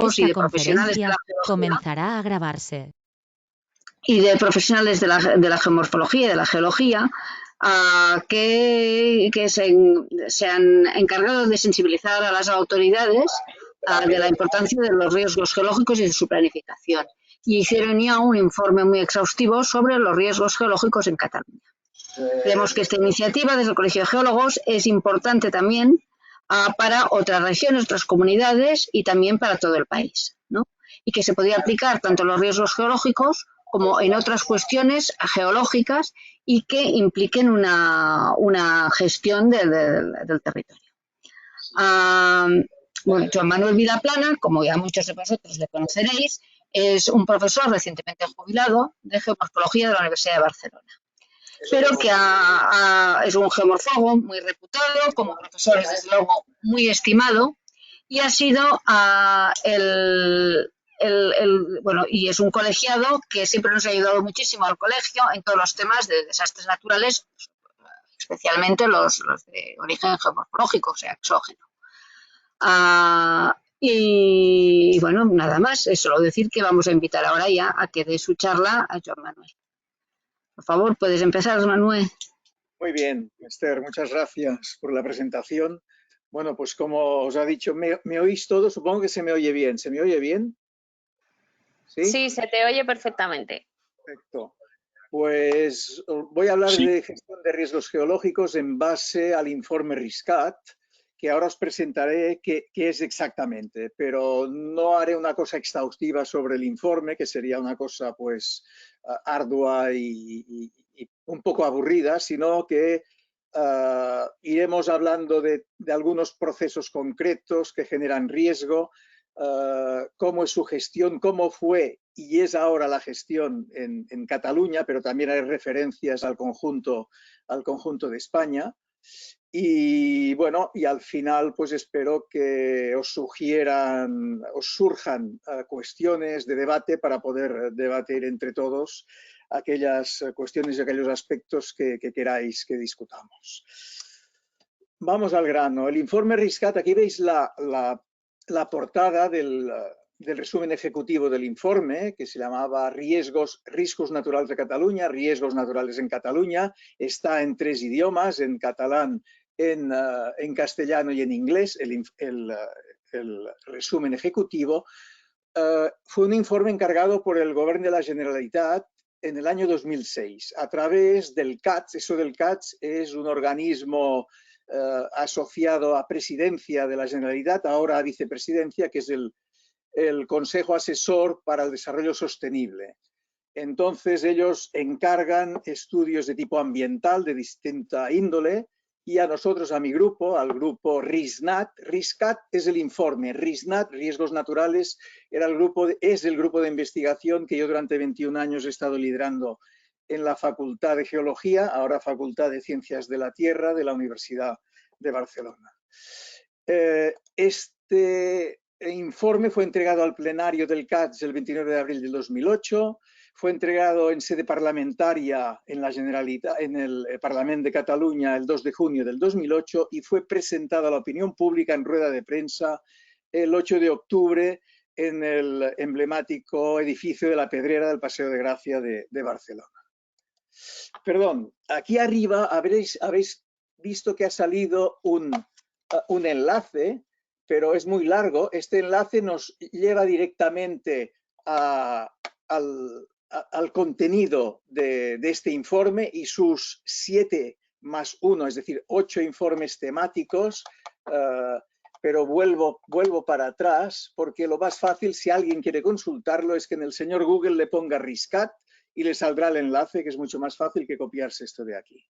y Esta de profesionales de la conferencia geología comenzará a grabarse. y de profesionales de la geomorfología y de la geología que se han encargado de sensibilizar a las autoridades de la importancia de los riesgos geológicos y de su planificación. Y hicieron ya un informe muy exhaustivo sobre los riesgos geológicos en Cataluña. Creemos que esta iniciativa desde el Colegio de Geólogos es importante también para otras regiones, otras comunidades y también para todo el país, ¿no? Y que se podía aplicar tanto en los riesgos geológicos como en otras cuestiones geológicas y que impliquen una gestión del territorio. Bueno, Joan Manuel Vilaplana, como ya muchos de vosotros le conoceréis, es un profesor recientemente jubilado de geomorfología de la Universidad de Barcelona, pero que es un geomorfólogo muy reputado, como profesor es desde luego muy estimado, y ha sido bueno, y es un colegiado que siempre nos ha ayudado muchísimo al colegio en todos los temas de desastres naturales, especialmente los de origen geomorfológico, o sea, exógeno. Y bueno, nada más, es solo decir que vamos a invitar ahora ya a que dé su charla a Joan Manuel. Por favor, puedes empezar, Manuel. Muy bien, Esther, muchas gracias por la presentación. Bueno, pues como os ha dicho, ¿me oís todo? Supongo que se me oye bien. ¿Se me oye bien? Sí, sí, se te oye perfectamente. Perfecto. Pues voy a hablar de gestión de riesgos geológicos en base al informe RISCAT, que ahora os presentaré qué es exactamente, pero no haré una cosa exhaustiva sobre el informe, que sería una cosa pues ardua y un poco aburrida, sino que iremos hablando de algunos procesos concretos que generan riesgo, cómo es su gestión, cómo fue y es ahora la gestión en Cataluña, pero también hay referencias al conjunto de España. Y bueno, y al final pues espero que os surjan cuestiones de debate para poder debatir entre todos aquellas cuestiones y aquellos aspectos que queráis que discutamos. Vamos al grano. El informe RISCAT, aquí veis la portada del resumen ejecutivo del informe, que se llamaba Riscos naturales de Cataluña, riesgos naturales en Cataluña. Está en 3 idiomas, en catalán, en castellano y en inglés, el resumen ejecutivo. Fue un informe encargado por el Gobierno de la Generalitat en el año 2006, a través del CATS. Eso del CATS es un organismo asociado a Presidencia de la Generalitat, ahora a Vicepresidencia, que es el Consejo Asesor para el Desarrollo Sostenible. Entonces ellos encargan estudios de tipo ambiental de distinta índole y a nosotros, a mi grupo, al grupo RISNAT, RISCAT es el informe, RISNAT, Riesgos Naturales, es el grupo de investigación que yo durante 21 años he estado liderando en la Facultad de Geología, ahora Facultad de Ciencias de la Tierra de la Universidad de Barcelona. Este informe fue entregado al plenario del CATS el 29 de abril del 2008, fue entregado en sede parlamentaria en la Generalitat, en el Parlamento de Cataluña el 2 de junio del 2008 y fue presentado a la opinión pública en rueda de prensa el 8 de octubre en el emblemático edificio de la Pedrera del Paseo de Gracia de Barcelona. Perdón, aquí arriba habéis visto que ha salido un enlace, pero es muy largo. Este enlace nos lleva directamente al contenido de este informe y sus 7 más 1, es decir, 8 informes temáticos, pero vuelvo para atrás porque lo más fácil, si alguien quiere consultarlo, es que en el señor Google le ponga RISCAT y le saldrá el enlace, que es mucho más fácil que copiarse esto de aquí.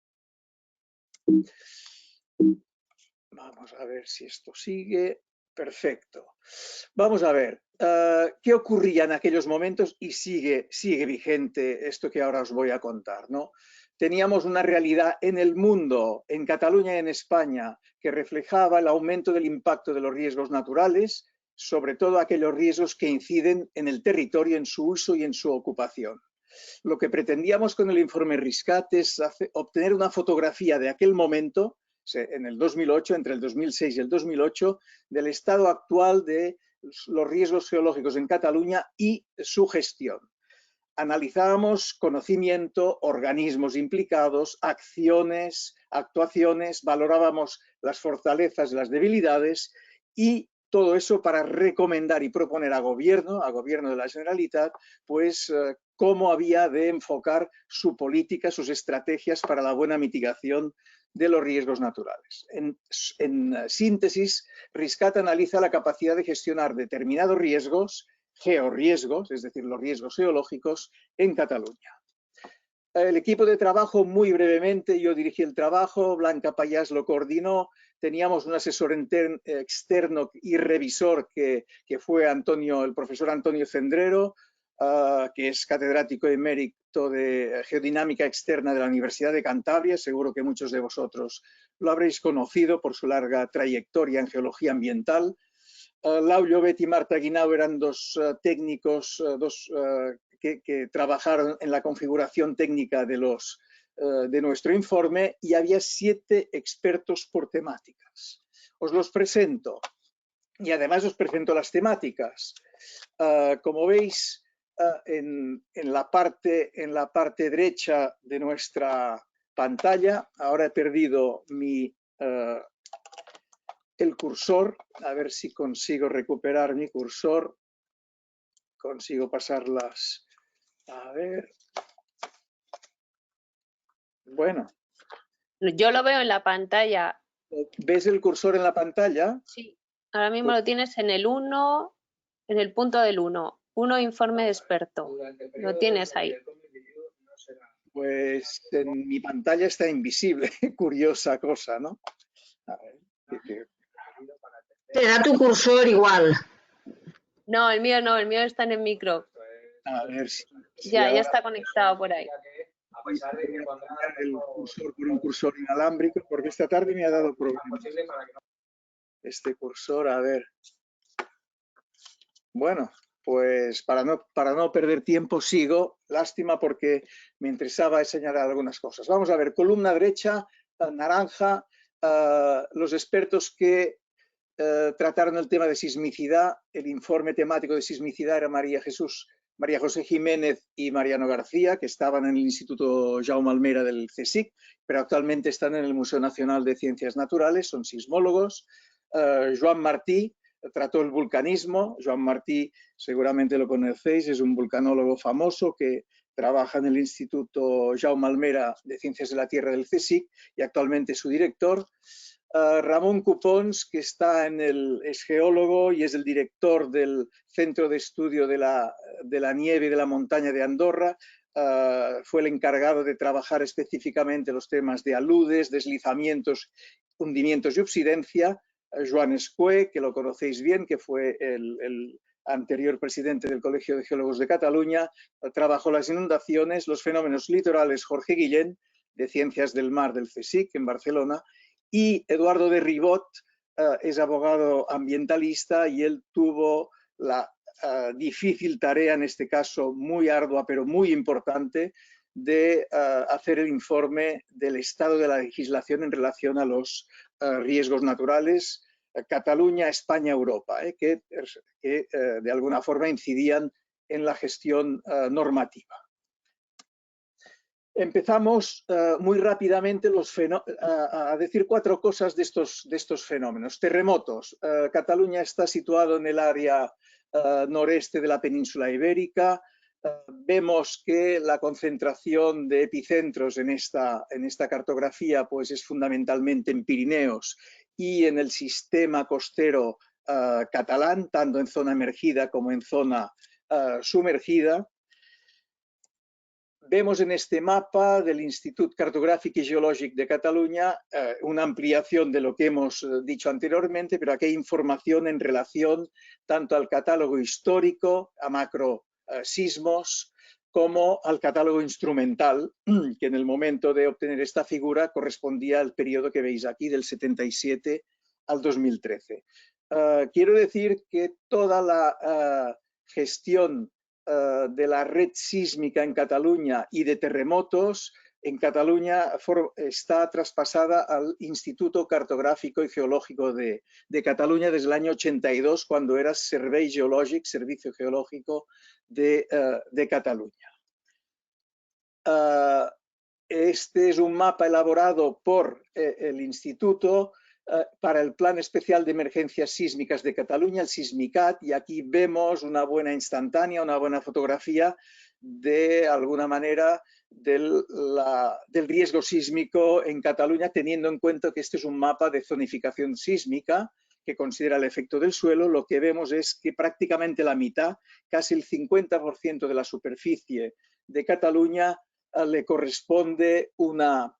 Vamos a ver si esto sigue. Perfecto. Vamos a ver, ¿qué ocurría en aquellos momentos? Y sigue vigente esto que ahora os voy a contar, ¿no? Teníamos una realidad en el mundo, en Cataluña y en España, que reflejaba el aumento del impacto de los riesgos naturales, sobre todo aquellos riesgos que inciden en el territorio, en su uso y en su ocupación. Lo que pretendíamos con el informe RISCAT es obtener una fotografía de aquel momento, en el 2008, entre el 2006 y el 2008, del estado actual de los riesgos geológicos en Cataluña y su gestión. Analizábamos conocimiento, organismos implicados, acciones, actuaciones, valorábamos las fortalezas y las debilidades y todo eso para recomendar y proponer a gobierno de la Generalitat, pues cómo había de enfocar su política, sus estrategias para la buena mitigación de los riesgos naturales. En síntesis, RISCAT analiza la capacidad de gestionar determinados riesgos, georriesgos, es decir, los riesgos geológicos, en Cataluña. El equipo de trabajo, muy brevemente, yo dirigí el trabajo, Blanca Payás lo coordinó, teníamos un asesor externo y revisor que fue el profesor Antonio Cendrero, que es catedrático emérito de Geodinámica Externa de la Universidad de Cantabria. Seguro que muchos de vosotros lo habréis conocido por su larga trayectoria en geología ambiental. Lau Llobet y Marta Guinau eran dos técnicos que trabajaron en la configuración técnica de nuestro informe, y había 7 expertos por temáticas. Os los presento y además os presento las temáticas. Como veis, en la parte derecha de nuestra pantalla, ahora he perdido el cursor, a ver si consigo recuperar mi cursor, consigo pasarlas, a ver, bueno. Yo lo veo en la pantalla. ¿Ves el cursor en la pantalla? Sí, ahora mismo lo tienes en el 1, en el punto del 1, informe de experto, lo tienes ahí. Pues en mi pantalla está invisible, curiosa cosa, ¿no? A ver, Te da tu cursor igual. No, el mío no, el mío está en el micro. A ver si ya está conectado por ahí. Voy a cambiar el cursor por un cursor inalámbrico, porque esta tarde me ha dado problemas. Este cursor, a ver. Bueno, pues para no perder tiempo sigo. Lástima, porque me interesaba señalar algunas cosas. Vamos a ver, columna derecha, naranja, los expertos que trataron el tema de sismicidad. El informe temático de sismicidad era María José Jiménez y Mariano García, que estaban en el Instituto Jaume Almera del CSIC, pero actualmente están en el Museo Nacional de Ciencias Naturales, son sismólogos. Joan Martí trató el vulcanismo. Joan Martí, seguramente lo conocéis, es un vulcanólogo famoso que trabaja en el Instituto Jaume Almera de Ciencias de la Tierra del CSIC y actualmente es su director. Ramón Cupons, que es geólogo y es el director del Centro de Estudio de la Nieve y de la Montaña de Andorra. Fue el encargado de trabajar específicamente los temas de aludes, deslizamientos, hundimientos y obsidencia. Joan Escué, que lo conocéis bien, que fue el anterior presidente del Colegio de Geólogos de Cataluña, trabajó las inundaciones, los fenómenos litorales. Jorge Guillén, de Ciencias del Mar del CSIC en Barcelona, y Eduardo de Ribot es abogado ambientalista, y él tuvo la difícil tarea, en este caso muy ardua pero muy importante, de hacer el informe del estado de la legislación en relación a los riesgos naturales, Cataluña, España, Europa, que de alguna forma incidían en la gestión normativa. Empezamos muy rápidamente a decir 4 cosas de estos fenómenos. Terremotos. Cataluña está situado en el área noreste de la península ibérica. Vemos que la concentración de epicentros en esta cartografía pues es fundamentalmente en Pirineos y en el sistema costero catalán, tanto en zona emergida como en zona sumergida. Vemos en este mapa del Institut Cartogràfic i Geològic de Cataluña una ampliación de lo que hemos dicho anteriormente, pero aquí hay información en relación tanto al catálogo histórico, a macrosismos, como al catálogo instrumental, que en el momento de obtener esta figura correspondía al periodo que veis aquí, del 77 al 2013. Quiero decir que toda la gestión de la red sísmica en Cataluña y de terremotos en Cataluña está traspasada al Instituto Cartográfico y Geológico de Cataluña desde el año 82, cuando era Servei Geològic, Servicio Geológico de Cataluña. Este es un mapa elaborado por el Instituto para el Plan Especial de Emergencias Sísmicas de Cataluña, el SISMICAT, y aquí vemos una buena instantánea, una buena fotografía de alguna manera del riesgo sísmico en Cataluña, teniendo en cuenta que este es un mapa de zonificación sísmica que considera el efecto del suelo. Lo que vemos es que prácticamente la mitad, casi el 50% de la superficie de Cataluña, le corresponde una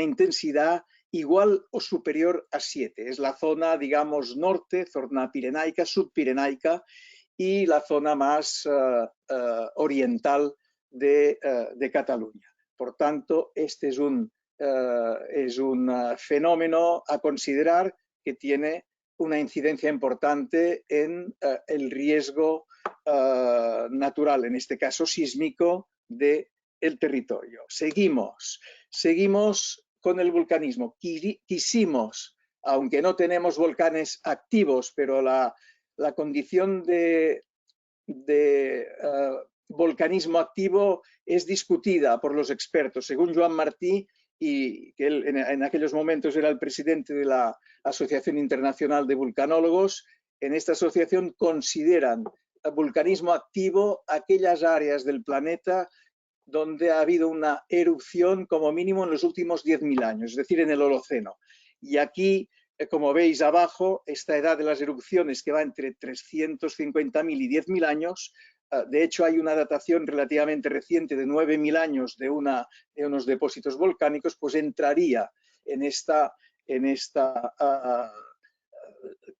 intensidad igual o superior a 7. Es la zona, digamos, norte, zona pirenaica, subpirenaica, y la zona más oriental de Cataluña. Por tanto, este es un fenómeno a considerar que tiene una incidencia importante en el riesgo natural, en este caso sísmico, del territorio. Seguimos con el vulcanismo. Quisimos, aunque no tenemos volcanes activos, pero la condición de volcanismo activo es discutida por los expertos. Según Joan Martí, y que él en aquellos momentos era el presidente de la Asociación Internacional de Vulcanólogos, en esta asociación consideran vulcanismo activo aquellas áreas del planeta donde ha habido una erupción como mínimo en los últimos 10.000 años, es decir, en el Holoceno. Y aquí, como veis abajo, esta edad de las erupciones que va entre 350.000 y 10.000 años, de hecho hay una datación relativamente reciente de 9.000 años de unos depósitos volcánicos, pues entraría en esta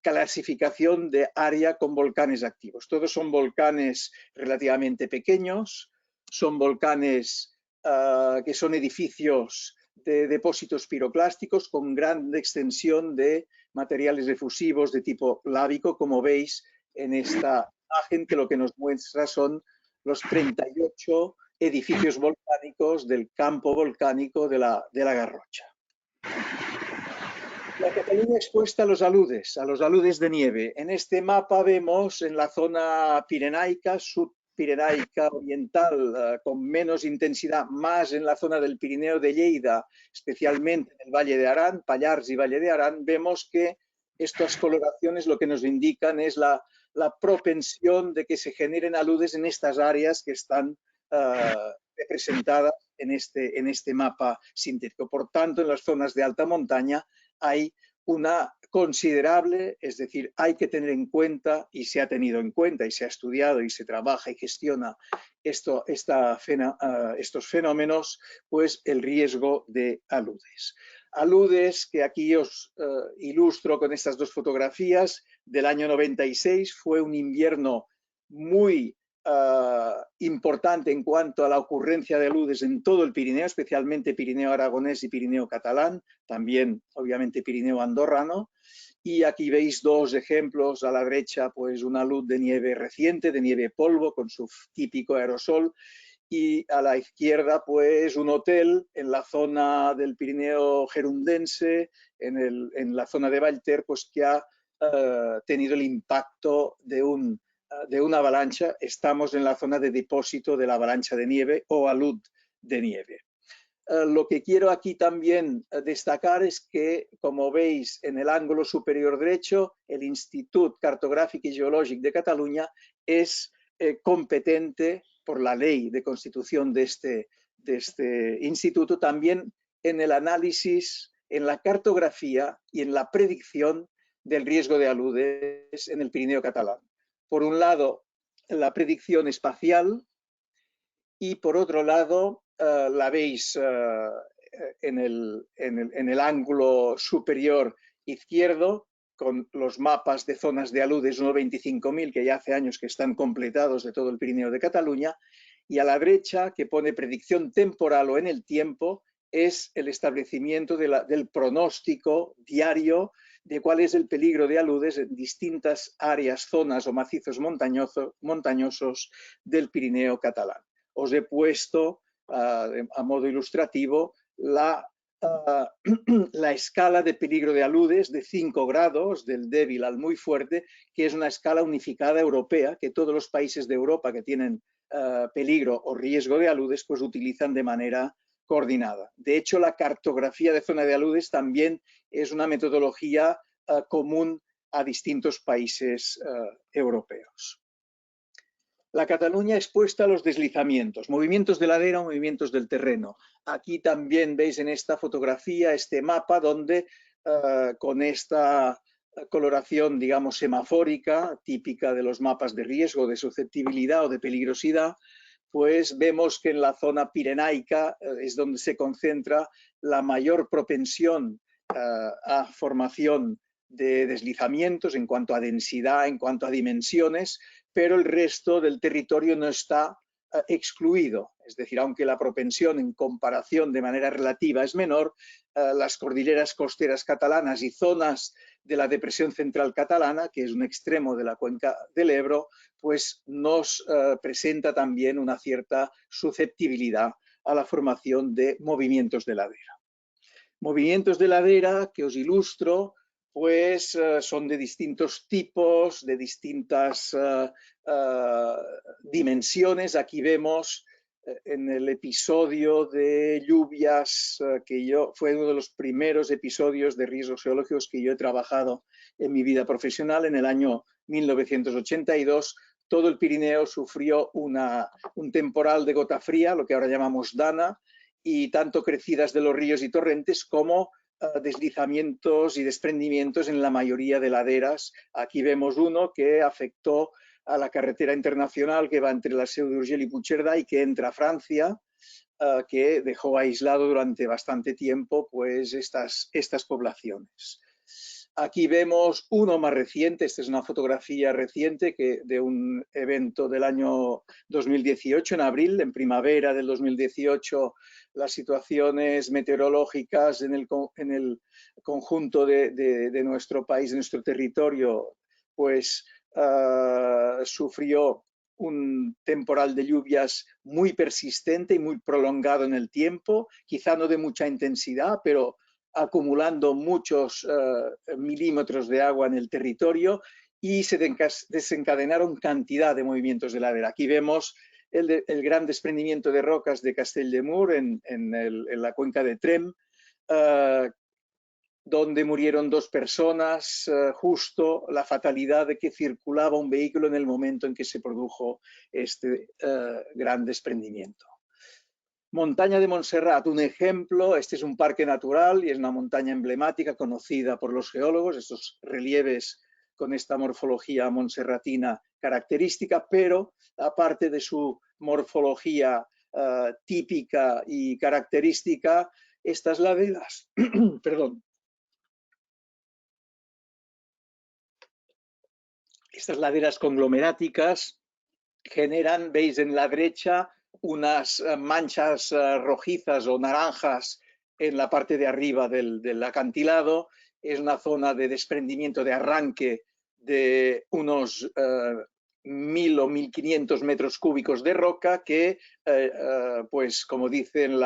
clasificación de área con volcanes activos. Todos son volcanes relativamente pequeños, son volcanes que son edificios de depósitos piroclásticos con gran extensión de materiales efusivos de tipo lábico, como veis en esta imagen, que lo que nos muestra son los 38 edificios volcánicos del campo volcánico de la Garrocha. La Cataluña expuesta a los aludes de nieve. En este mapa vemos en la zona pirenaica, subpirenaica oriental, con menos intensidad, más en la zona del Pirineo de Lleida, especialmente en el Valle de Arán, Pallars y Valle de Arán, vemos que estas coloraciones lo que nos indican es la propensión de que se generen aludes en estas áreas que están representadas en este mapa sintético. Por tanto, en las zonas de alta montaña hay una considerable, es decir, hay que tener en cuenta, y se ha tenido en cuenta, y se ha estudiado, y se trabaja y gestiona estos fenómenos, pues el riesgo de aludes. Aludes que aquí os ilustro con estas dos fotografías del año 96. Fue un invierno muy importante en cuanto a la ocurrencia de aludes en todo el Pirineo, especialmente Pirineo aragonés y Pirineo catalán, también obviamente Pirineo andorrano. Y aquí veis dos ejemplos, a la derecha pues una alud de nieve reciente, de nieve polvo con su típico aerosol, y a la izquierda pues un hotel en la zona del Pirineo gerundense, en la zona de Vallter, pues que ha tenido el impacto de una avalancha. Estamos en la zona de depósito de la avalancha de nieve o alud de nieve. Lo que quiero aquí también destacar es que, como veis en el ángulo superior derecho, el Institut Cartogràfic i Geològic de Cataluña es competente por la ley de constitución de este instituto también en el análisis, en la cartografía y en la predicción del riesgo de aludes en el Pirineo catalán. Por un lado, la predicción espacial, y por otro lado, la veis en el ángulo superior izquierdo, con los mapas de zonas de aludes 1.25.000 que ya hace años que están completados de todo el Pirineo de Cataluña, y a la derecha, que pone predicción temporal o en el tiempo, es el establecimiento del pronóstico diario de cuál es el peligro de aludes en distintas áreas, zonas o macizos montañosos del Pirineo catalán. Os he puesto a modo ilustrativo, la escala de peligro de aludes de 5 grados, del débil al muy fuerte, que es una escala unificada europea que todos los países de Europa que tienen peligro o riesgo de aludes pues utilizan de manera coordinada. De hecho, la cartografía de zona de aludes también es una metodología común a distintos países europeos. La Cataluña expuesta a los deslizamientos, movimientos de ladera o movimientos del terreno. Aquí también veis en esta fotografía este mapa donde con esta coloración, digamos, semafórica, típica de los mapas de riesgo, de susceptibilidad o de peligrosidad, pues vemos que en la zona pirenaica es donde se concentra la mayor propensión a formación de deslizamientos en cuanto a densidad, en cuanto a dimensiones, pero el resto del territorio no está excluido. Es decir, aunque la propensión en comparación de manera relativa es menor, las cordilleras costeras catalanas y zonas de la depresión central catalana, que es un extremo de la cuenca del Ebro, pues nos presenta también una cierta susceptibilidad a la formación de movimientos de ladera. Movimientos de ladera que os ilustro, pues son de distintos tipos, de distintas dimensiones. Aquí vemos en el episodio de lluvias, fue uno de los primeros episodios de riesgos geológicos que yo he trabajado en mi vida profesional en el año 1982. Todo el Pirineo sufrió un temporal de gota fría, lo que ahora llamamos Dana, y tanto crecidas de los ríos y torrentes como deslizamientos y desprendimientos en la mayoría de laderas. Aquí vemos uno que afectó a la carretera internacional que va entre la Seu d'Urgell y Puigcerdà y que entra a Francia, que dejó aislado durante bastante tiempo pues, estas poblaciones. Aquí vemos uno más reciente, esta es una fotografía reciente de un evento del año 2018, en abril, en primavera del 2018, las situaciones meteorológicas en el conjunto de nuestro país, de nuestro territorio, pues sufrió un temporal de lluvias muy persistente y muy prolongado en el tiempo, quizá no de mucha intensidad, pero acumulando muchos milímetros de agua en el territorio y se desencadenaron cantidad de movimientos de ladera. Aquí vemos el gran desprendimiento de rocas de Castelldemur en la cuenca de Trem, donde murieron 2 personas, justo la fatalidad de que circulaba un vehículo en el momento en que se produjo este gran desprendimiento. Montaña de Montserrat, un ejemplo, este es un parque natural y es una montaña emblemática conocida por los geólogos, estos relieves con esta morfología montserratina característica, pero aparte de su morfología típica y característica, estas laderas, perdón, estas laderas conglomeráticas generan, veis en la derecha, unas manchas rojizas o naranjas en la parte de arriba del acantilado. Es una zona de desprendimiento, de arranque de unos 1.000 o 1.500 metros cúbicos de roca que, pues como dice en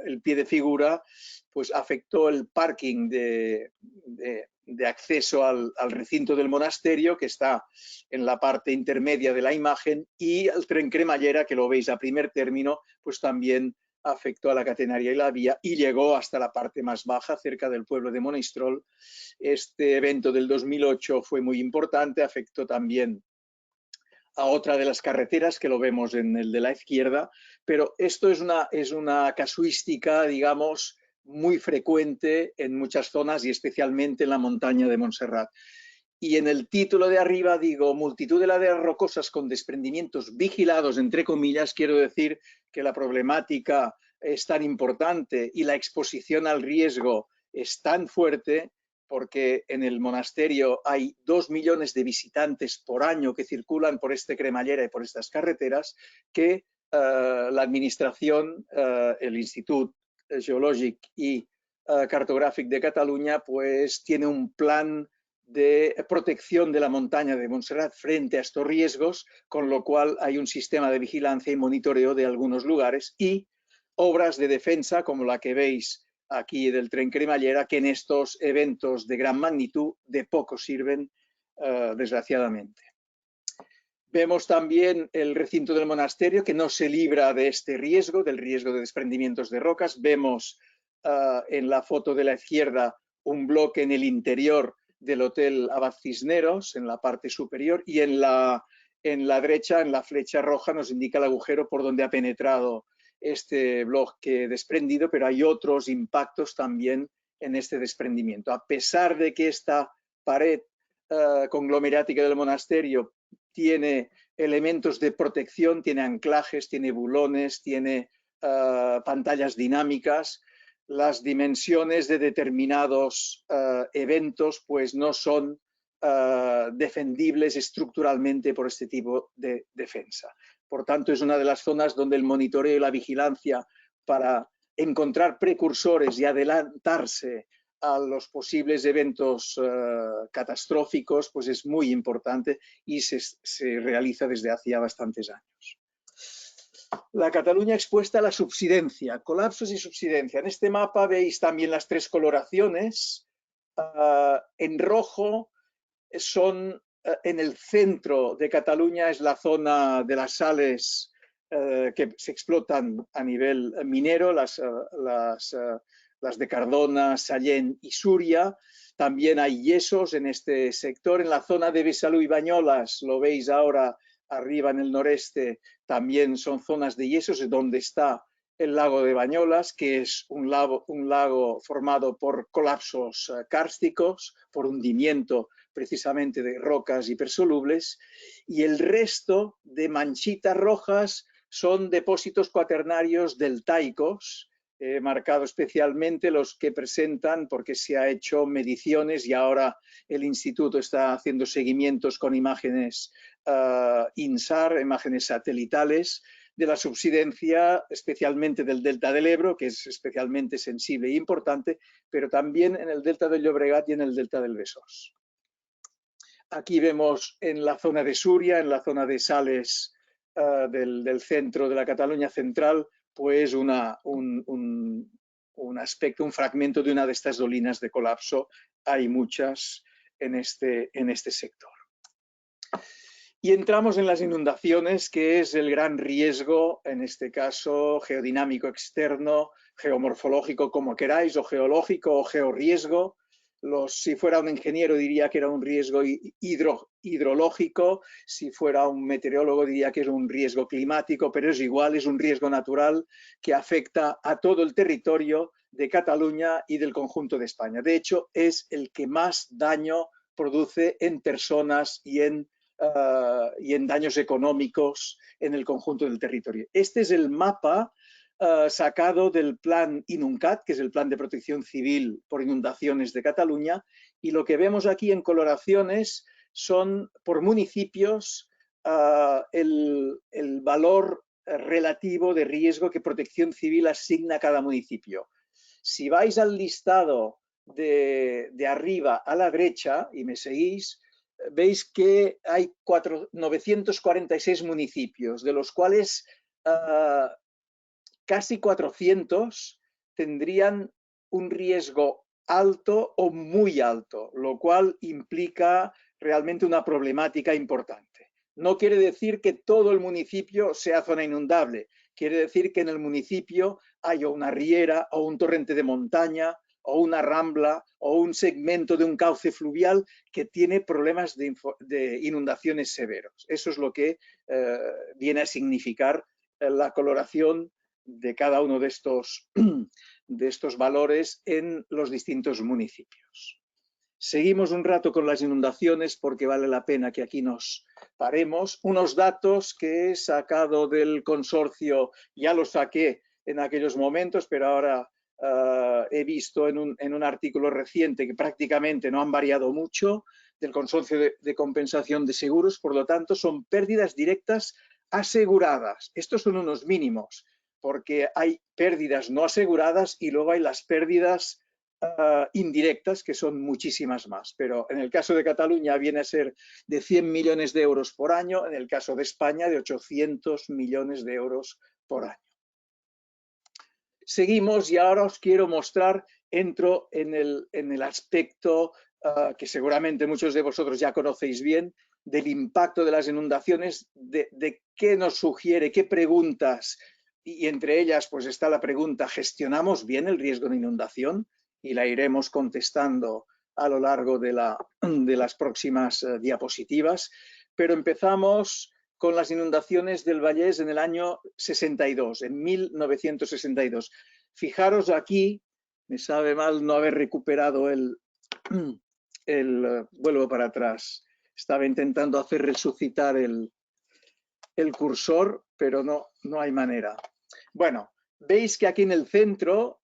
el pie de figura, pues afectó el parking de acceso al recinto del monasterio, que está en la parte intermedia de la imagen, y el tren cremallera, que lo veis a primer término, pues también afectó a la catenaria y la vía y llegó hasta la parte más baja, cerca del pueblo de Monistrol. Este evento del 2008 fue muy importante, afectó también a otra de las carreteras, que lo vemos en el de la izquierda, pero esto es una casuística, digamos, muy frecuente en muchas zonas y especialmente en la montaña de Montserrat. Y en el título de arriba digo, multitud de laderas rocosas con desprendimientos vigilados, entre comillas, quiero decir que la problemática es tan importante y la exposición al riesgo es tan fuerte, porque en el monasterio hay 2 millones de visitantes por año que circulan por este cremallera y por estas carreteras, que la administración, el Institut Geològic i Cartogràfic de Cataluña, pues tiene un plan de protección de la montaña de Montserrat frente a estos riesgos, con lo cual hay un sistema de vigilancia y monitoreo de algunos lugares y obras de defensa como la que veis aquí del tren cremallera, que en estos eventos de gran magnitud de poco sirven, desgraciadamente. Vemos también el recinto del monasterio, que no se libra de este riesgo, del riesgo de desprendimientos de rocas. Vemos en la foto de la izquierda un bloque en el interior del Hotel Abad Cisneros, en la parte superior, y en la derecha, en la flecha roja, nos indica el agujero por donde ha penetrado este bloque desprendido, pero hay otros impactos también en este desprendimiento. A pesar de que esta pared conglomerática del monasterio tiene elementos de protección, tiene anclajes, tiene bulones, tiene pantallas dinámicas, las dimensiones de determinados eventos pues no son defendibles estructuralmente por este tipo de defensa. Por tanto, es una de las zonas donde el monitoreo y la vigilancia para encontrar precursores y adelantarse a los posibles eventos catastróficos, pues es muy importante y se realiza desde hacía bastantes años. La Cataluña expuesta a la subsidencia, colapsos y subsidencia. En este mapa veis también las tres coloraciones. En rojo son en el centro de Cataluña, es la zona de las sales que se explotan a nivel minero, las de Cardona, Sallent y Súria. También hay yesos en este sector. En la zona de Besalú y Banyolas, lo veis ahora arriba en el noreste, también son zonas de yesos, es donde está el lago de Banyolas, que es un lago formado por colapsos kársticos, por hundimiento precisamente de rocas hipersolubles, y el resto de manchitas rojas son depósitos cuaternarios deltaicos, marcado especialmente los que presentan, porque se ha hecho mediciones y ahora el instituto está haciendo seguimientos con imágenes INSAR, imágenes satelitales, de la subsidencia, especialmente del delta del Ebro, que es especialmente sensible e importante, pero también en el delta del Llobregat y en el delta del Besós. Aquí vemos en la zona de Súria, en la zona de sales del centro de la Cataluña central, pues un aspecto, un fragmento de una de estas dolinas de colapso. Hay muchas en este sector. Y entramos en las inundaciones, que es el gran riesgo, en este caso geodinámico externo, geomorfológico como queráis, o geológico o georriesgo. Si fuera un ingeniero diría que era un riesgo hidrológico, si fuera un meteorólogo diría que es un riesgo climático, pero es igual, es un riesgo natural que afecta a todo el territorio de Cataluña y del conjunto de España. De hecho, es el que más daño produce en personas y en daños económicos en el conjunto del territorio. Este es el mapa sacado del plan INUNCAT, que es el Plan de Protección Civil por Inundaciones de Cataluña, y lo que vemos aquí en coloraciones son por municipios el valor relativo de riesgo que Protección Civil asigna a cada municipio. Si vais al listado de arriba a la derecha y me seguís, veis que hay 946 municipios, de los cuales casi 400 tendrían un riesgo alto o muy alto, lo cual implica realmente una problemática importante. No quiere decir que todo el municipio sea zona inundable, quiere decir que en el municipio haya una riera o un torrente de montaña o una rambla o un segmento de un cauce fluvial que tiene problemas de inundaciones severos. Eso es lo que viene a significar la coloración de cada uno de estos valores en los distintos municipios. Seguimos un rato con las inundaciones porque vale la pena que aquí nos paremos. Unos datos que he sacado del consorcio, ya los saqué en aquellos momentos, pero ahora he visto en un artículo reciente que prácticamente no han variado mucho, del consorcio de compensación de seguros. Por lo tanto, son pérdidas directas aseguradas. Estos son unos mínimos, porque hay pérdidas no aseguradas y luego hay las pérdidas indirectas, que son muchísimas más. Pero en el caso de Cataluña viene a ser de 100 millones de euros por año, en el caso de España de 800 millones de euros por año. Seguimos y ahora os quiero mostrar, entro en el aspecto que seguramente muchos de vosotros ya conocéis bien, del impacto de las inundaciones, de qué nos sugiere, qué preguntas, y entre ellas pues está la pregunta, ¿gestionamos bien el riesgo de inundación? Y la iremos contestando a lo largo de las próximas diapositivas, pero empezamos con las inundaciones del Vallès en el año 62, en 1962. Fijaros aquí, me sabe mal no haber recuperado vuelvo para atrás. Estaba intentando hacer resucitar el cursor, pero no hay manera. Bueno, veis que aquí en el centro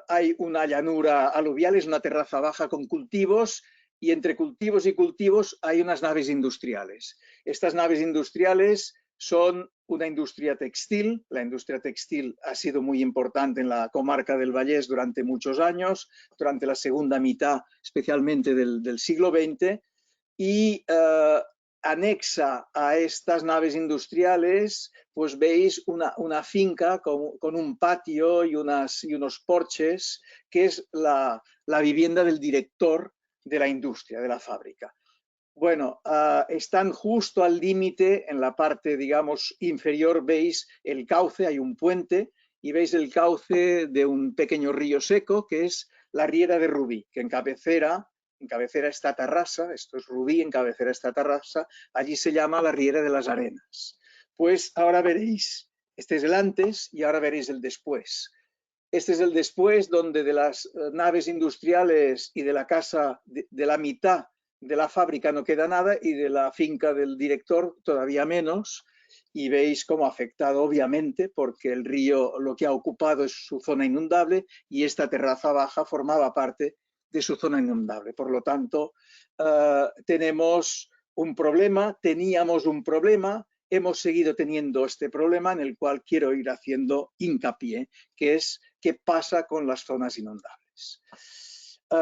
hay una llanura aluvial, es una terraza baja con cultivos, y entre cultivos y cultivos hay unas naves industriales. Estas naves industriales son una industria textil. La industria textil ha sido muy importante en la comarca del Vallès durante muchos años, durante la segunda mitad especialmente del siglo XX, y anexa a estas naves industriales, pues veis una finca con un patio y unos porches, que es la vivienda del director de la industria, de la fábrica. Bueno, están justo al límite, en la parte, digamos, inferior, veis el cauce, hay un puente, y veis el cauce de un pequeño río seco, que es la Riera de Rubí, que en cabecera está Tarrasa, esto es Rubí, en cabecera está Tarrasa, allí se llama la Riera de las Arenas. Pues ahora veréis, este es el antes y ahora veréis el después. Este es el después, donde de las naves industriales y de la casa, de la mitad de la fábrica no queda nada, y de la finca del director todavía menos, y veis cómo ha afectado, obviamente, porque el río lo que ha ocupado es su zona inundable y esta terraza baja formaba parte de su zona inundable. Por lo tanto, teníamos un problema, hemos seguido teniendo este problema, en el cual quiero ir haciendo hincapié, que es qué pasa con las zonas inundables.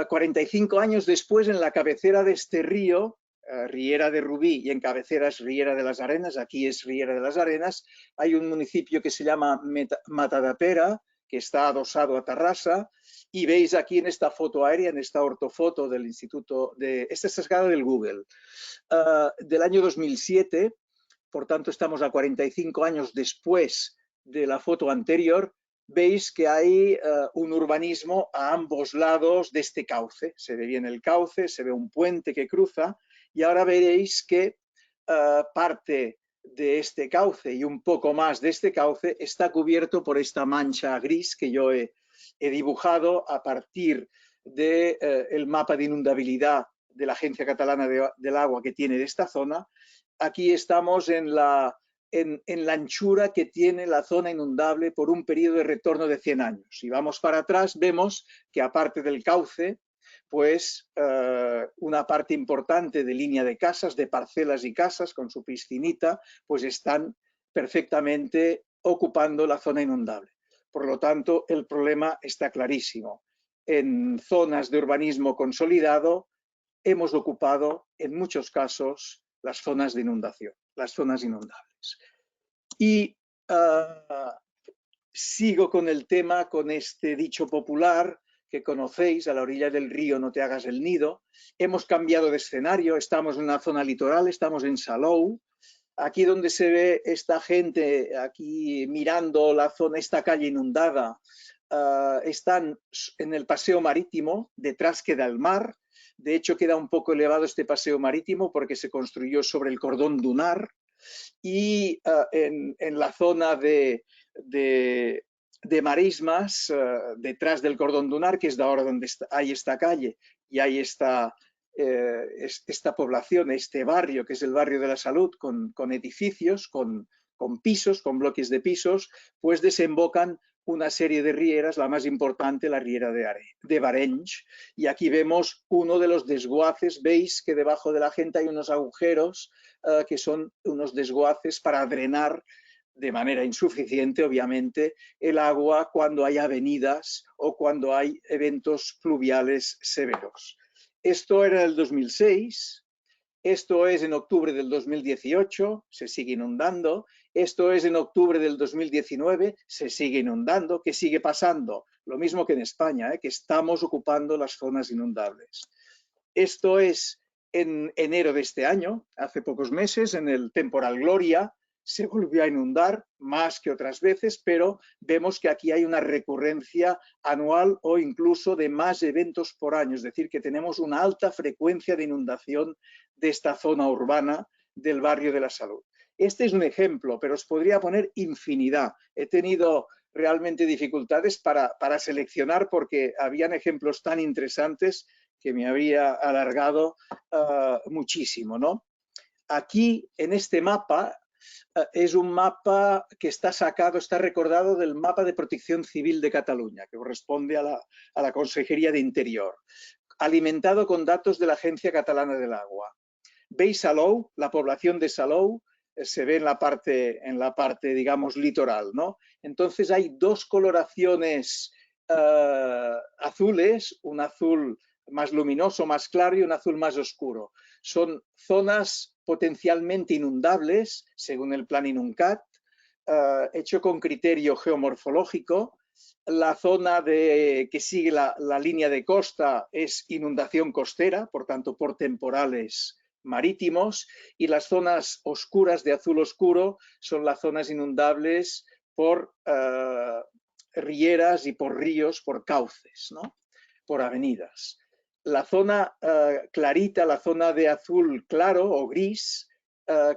45 años después, en la cabecera de este río, Riera de Rubí, y en cabecera es Riera de las Arenas, aquí es Riera de las Arenas, hay un municipio que se llama Matadepera, que está adosado a Tarrasa, y veis aquí en esta foto aérea, en esta ortofoto del Instituto de... Esta es sacada del Google, del año 2007, por tanto estamos a 45 años después de la foto anterior. Veis que hay un urbanismo a ambos lados de este cauce. Se ve bien el cauce, se ve un puente que cruza, y ahora veréis que parte de este cauce y un poco más de este cauce está cubierto por esta mancha gris que yo he dibujado a partir del mapa de inundabilidad de la Agencia Catalana del Agua que tiene de esta zona. Aquí estamos en la anchura que tiene la zona inundable por un periodo de retorno de 100 años. Si vamos para atrás, vemos que aparte del cauce, pues una parte importante de línea de casas, de parcelas y casas con su piscinita, pues están perfectamente ocupando la zona inundable. Por lo tanto, el problema está clarísimo. En zonas de urbanismo consolidado hemos ocupado, en muchos casos, las zonas de inundación, las zonas inundables. Y sigo con el tema, con este dicho popular que conocéis: a la orilla del río no te hagas el nido. Hemos cambiado de escenario, estamos en una zona litoral, estamos en Salou. Aquí donde se ve esta gente, aquí mirando la zona, esta calle inundada, están en el paseo marítimo, detrás queda el mar. De hecho, queda un poco elevado este paseo marítimo porque se construyó sobre el cordón dunar, y en la zona de marismas, detrás del cordón dunar, que es de ahora donde hay esta calle y hay esta población, este barrio, que es el barrio de la Salud, con edificios, con pisos, con bloques de pisos, pues desembocan una serie de rieras, la más importante, la Riera de Barenys, y aquí vemos uno de los desguaces. Veis que debajo de la gente hay unos agujeros que son unos desguaces para drenar de manera insuficiente, obviamente, el agua cuando hay avenidas o cuando hay eventos pluviales severos. Esto era el 2006. Esto es en octubre del 2018, se sigue inundando. Esto es en octubre del 2019, se sigue inundando. ¿Qué sigue pasando? Lo mismo que en España, que estamos ocupando las zonas inundables. Esto es en enero de este año, hace pocos meses, en el temporal Gloria, se volvió a inundar más que otras veces, pero vemos que aquí hay una recurrencia anual o incluso de más eventos por año, es decir, que tenemos una alta frecuencia de inundación de esta zona urbana del barrio de la Salud. Este es un ejemplo, pero os podría poner infinidad. He tenido realmente dificultades para seleccionar porque habían ejemplos tan interesantes que me habría alargado muchísimo, ¿no? Aquí, en este mapa, es un mapa que está sacado, está recordado del mapa de protección civil de Cataluña, que corresponde a la Consejería de Interior, alimentado con datos de la Agencia Catalana del Agua. Veis Salou, la población de Salou, se ve en la parte, digamos, litoral, ¿no? Entonces hay dos coloraciones azules, un azul más luminoso, más claro y un azul más oscuro. Son zonas potencialmente inundables, según el plan INUNCAT, hecho con criterio geomorfológico. La zona que sigue la línea de costa es inundación costera, por tanto, por temporales marítimos, y las zonas oscuras de azul oscuro son las zonas inundables por rieras y por ríos, por cauces, ¿no? Por avenidas. La zona clarita, la zona de azul claro o gris,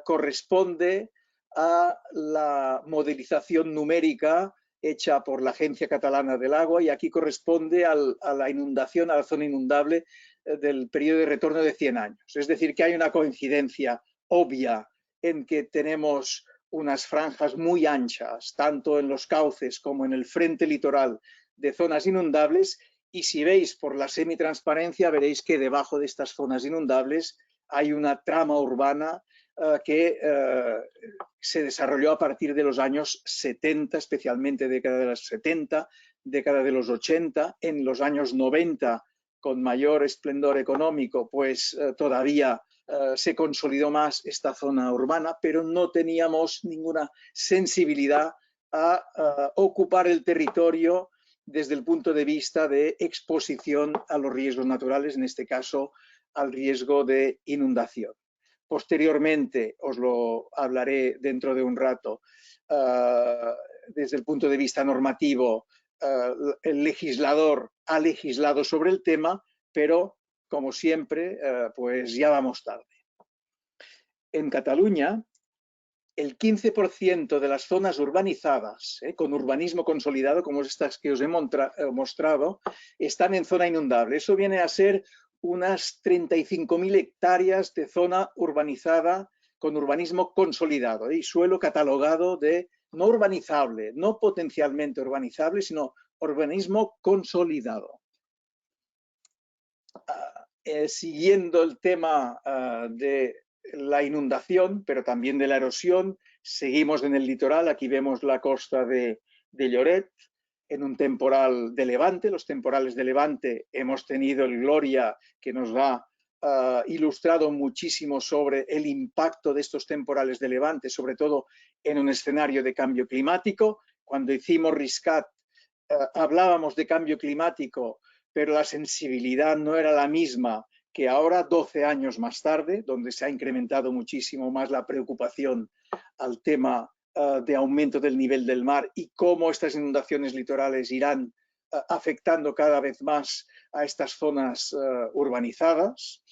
corresponde a la modelización numérica hecha por la Agencia Catalana del Agua y aquí corresponde a la inundación, a la zona inundable del periodo de retorno de 100 años. Es decir, que hay una coincidencia obvia en que tenemos unas franjas muy anchas, tanto en los cauces como en el frente litoral de zonas inundables, y si veis por la semitransparencia veréis que debajo de estas zonas inundables hay una trama urbana que se desarrolló a partir de los años 70, especialmente década de los 70, década de los 80, en los años 90 con mayor esplendor económico, pues todavía se consolidó más esta zona urbana, pero no teníamos ninguna sensibilidad a ocupar el territorio desde el punto de vista de exposición a los riesgos naturales, en este caso al riesgo de inundación. Posteriormente, os lo hablaré dentro de un rato, desde el punto de vista normativo, el legislador ha legislado sobre el tema, pero como siempre, pues ya vamos tarde. En Cataluña, el 15% de las zonas urbanizadas, con urbanismo consolidado, como estas que os he mostrado, están en zona inundable. Eso viene a ser unas 35.000 hectáreas de zona urbanizada con urbanismo consolidado y suelo catalogado de no urbanizable, no potencialmente urbanizable, sino urbanismo consolidado. Siguiendo el tema de la inundación, pero también de la erosión, seguimos en el litoral. Aquí vemos la costa de Lloret en un temporal de levante. Los temporales de levante hemos tenido el Gloria, que nos ha ilustrado muchísimo sobre el impacto de estos temporales de levante, sobre todo en un escenario de cambio climático. Cuando hicimos RISCAT hablábamos de cambio climático, pero la sensibilidad no era la misma que ahora, 12 años más tarde, donde se ha incrementado muchísimo más la preocupación al tema de aumento del nivel del mar y cómo estas inundaciones litorales irán afectando cada vez más a estas zonas urbanizadas.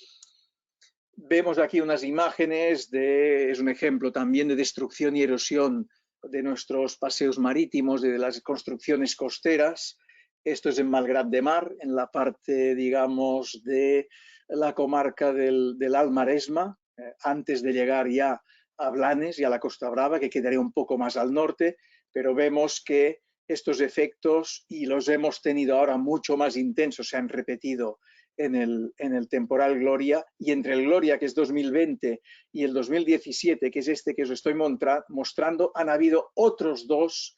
Vemos aquí unas imágenes, es un ejemplo también de destrucción y erosión de nuestros paseos marítimos, de las construcciones costeras. Esto es en Malgrat de Mar, en la parte, digamos, de la comarca del Alt Maresme, antes de llegar ya a Blanes y a la Costa Brava, que quedaría un poco más al norte, pero vemos que estos efectos, y los hemos tenido ahora mucho más intensos, se han repetido en el temporal Gloria, y entre el Gloria, que es 2020, y el 2017, que es este que os estoy mostrando, han habido otros dos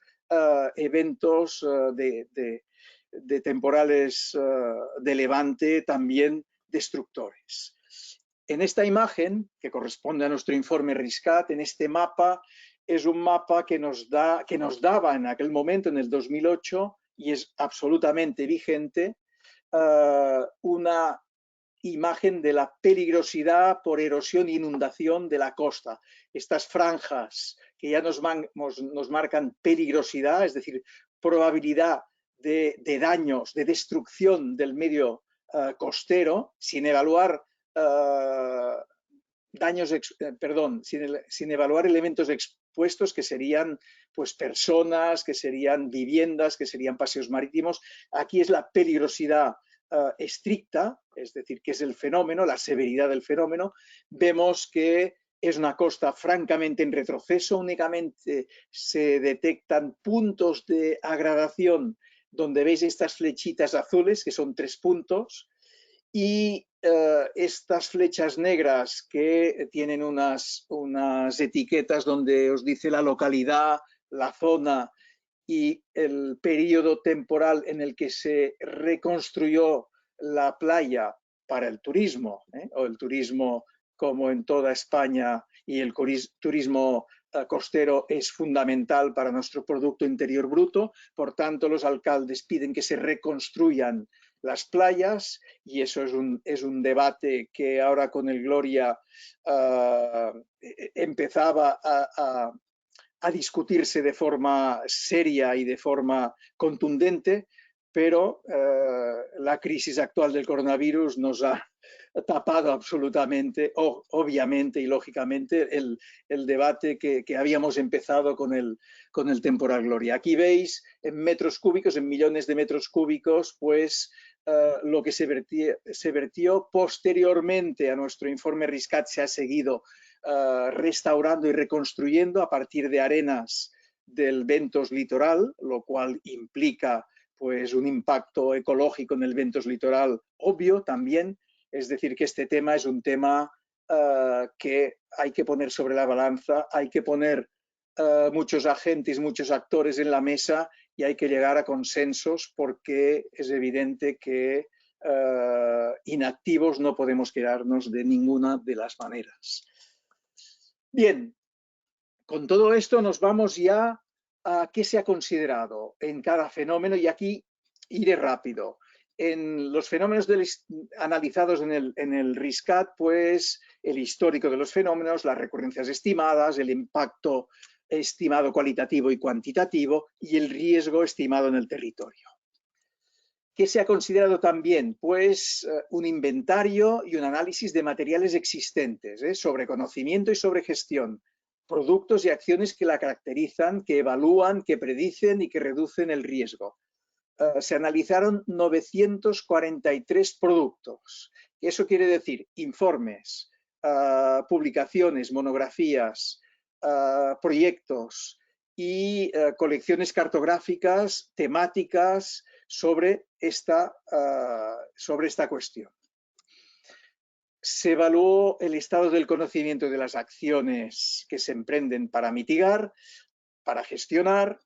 eventos de temporales de levante también destructores. En esta imagen, que corresponde a nuestro informe RISCAT, en este mapa, es un mapa que nos daba en aquel momento, en el 2008, y es absolutamente vigente, una imagen de la peligrosidad por erosión e inundación de la costa. Estas franjas que ya nos marcan peligrosidad, es decir, probabilidad de daños, de destrucción del medio costero, sin evaluar sin evaluar elementos expuestos que serían pues personas, que serían viviendas, que serían paseos marítimos. Aquí es la peligrosidad estricta, es decir, que es el fenómeno, la severidad del fenómeno. Vemos que es una costa francamente en retroceso, únicamente se detectan puntos de agradación donde veis estas flechitas azules, que son 3 puntos, y estas flechas negras que tienen unas etiquetas donde os dice la localidad, la zona y el periodo temporal en el que se reconstruyó la playa para el turismo, o el turismo como en toda España, y el turismo costero es fundamental para nuestro Producto Interior Bruto. Por tanto, los alcaldes piden que se reconstruyan las playas, y eso es un debate que ahora con el Gloria empezaba a discutirse de forma seria y de forma contundente, pero la crisis actual del coronavirus nos ha tapado absolutamente, obviamente y lógicamente, el debate que habíamos empezado con el temporal Gloria. Aquí veis en metros cúbicos, en millones de metros cúbicos, pues lo que se vertió posteriormente a nuestro informe RISCAT. Se ha seguido restaurando y reconstruyendo a partir de arenas del Ventos Litoral, lo cual implica pues un impacto ecológico en el Ventos Litoral obvio también. Es decir, que este tema es un tema que hay que poner sobre la balanza, hay que poner muchos agentes, muchos actores en la mesa, y hay que llegar a consensos, porque es evidente que inactivos no podemos quedarnos de ninguna de las maneras. Bien, con todo esto nos vamos ya a qué se ha considerado en cada fenómeno, y aquí iré rápido. En los fenómenos analizados en el RISCAT, pues el histórico de los fenómenos, las recurrencias estimadas, el impacto estimado cualitativo y cuantitativo, y el riesgo estimado en el territorio. ¿Qué se ha considerado también? Pues un inventario y un análisis de materiales existentes, sobre conocimiento y sobre gestión, productos y acciones que la caracterizan, que evalúan, que predicen y que reducen el riesgo. Se analizaron 943 productos. Eso quiere decir informes, publicaciones, monografías, proyectos y colecciones cartográficas temáticas sobre esta cuestión. Se evaluó el estado del conocimiento de las acciones que se emprenden para mitigar, para gestionar,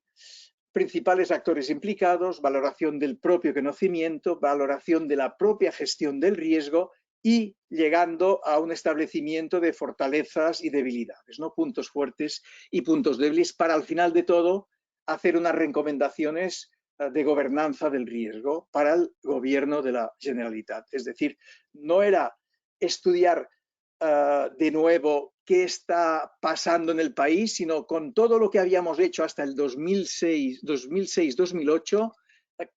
principales actores implicados, valoración del propio conocimiento, valoración de la propia gestión del riesgo, y llegando a un establecimiento de fortalezas y debilidades, ¿no? Puntos fuertes y puntos débiles, para al final de todo hacer unas recomendaciones de gobernanza del riesgo para el gobierno de la Generalitat. Es decir, no era estudiar de nuevo qué está pasando en el país, sino con todo lo que habíamos hecho hasta el 2006-2008,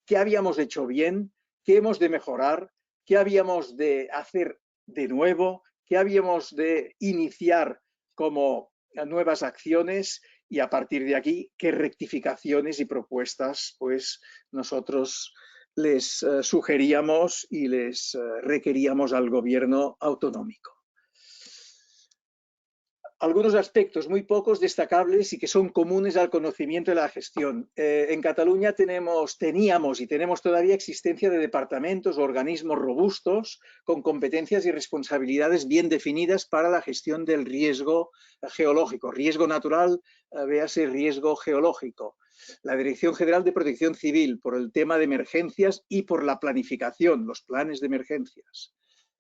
qué habíamos hecho bien, qué hemos de mejorar, qué habíamos de hacer de nuevo, qué habíamos de iniciar como nuevas acciones, y a partir de aquí qué rectificaciones y propuestas pues nosotros les sugeríamos y les requeríamos al gobierno autonómico. Algunos aspectos, muy pocos, destacables y que son comunes al conocimiento de la gestión. En Cataluña teníamos y tenemos todavía existencia de departamentos o organismos robustos con competencias y responsabilidades bien definidas para la gestión del riesgo geológico, riesgo natural, véase riesgo geológico. La Dirección General de Protección Civil por el tema de emergencias y por la planificación, los planes de emergencias.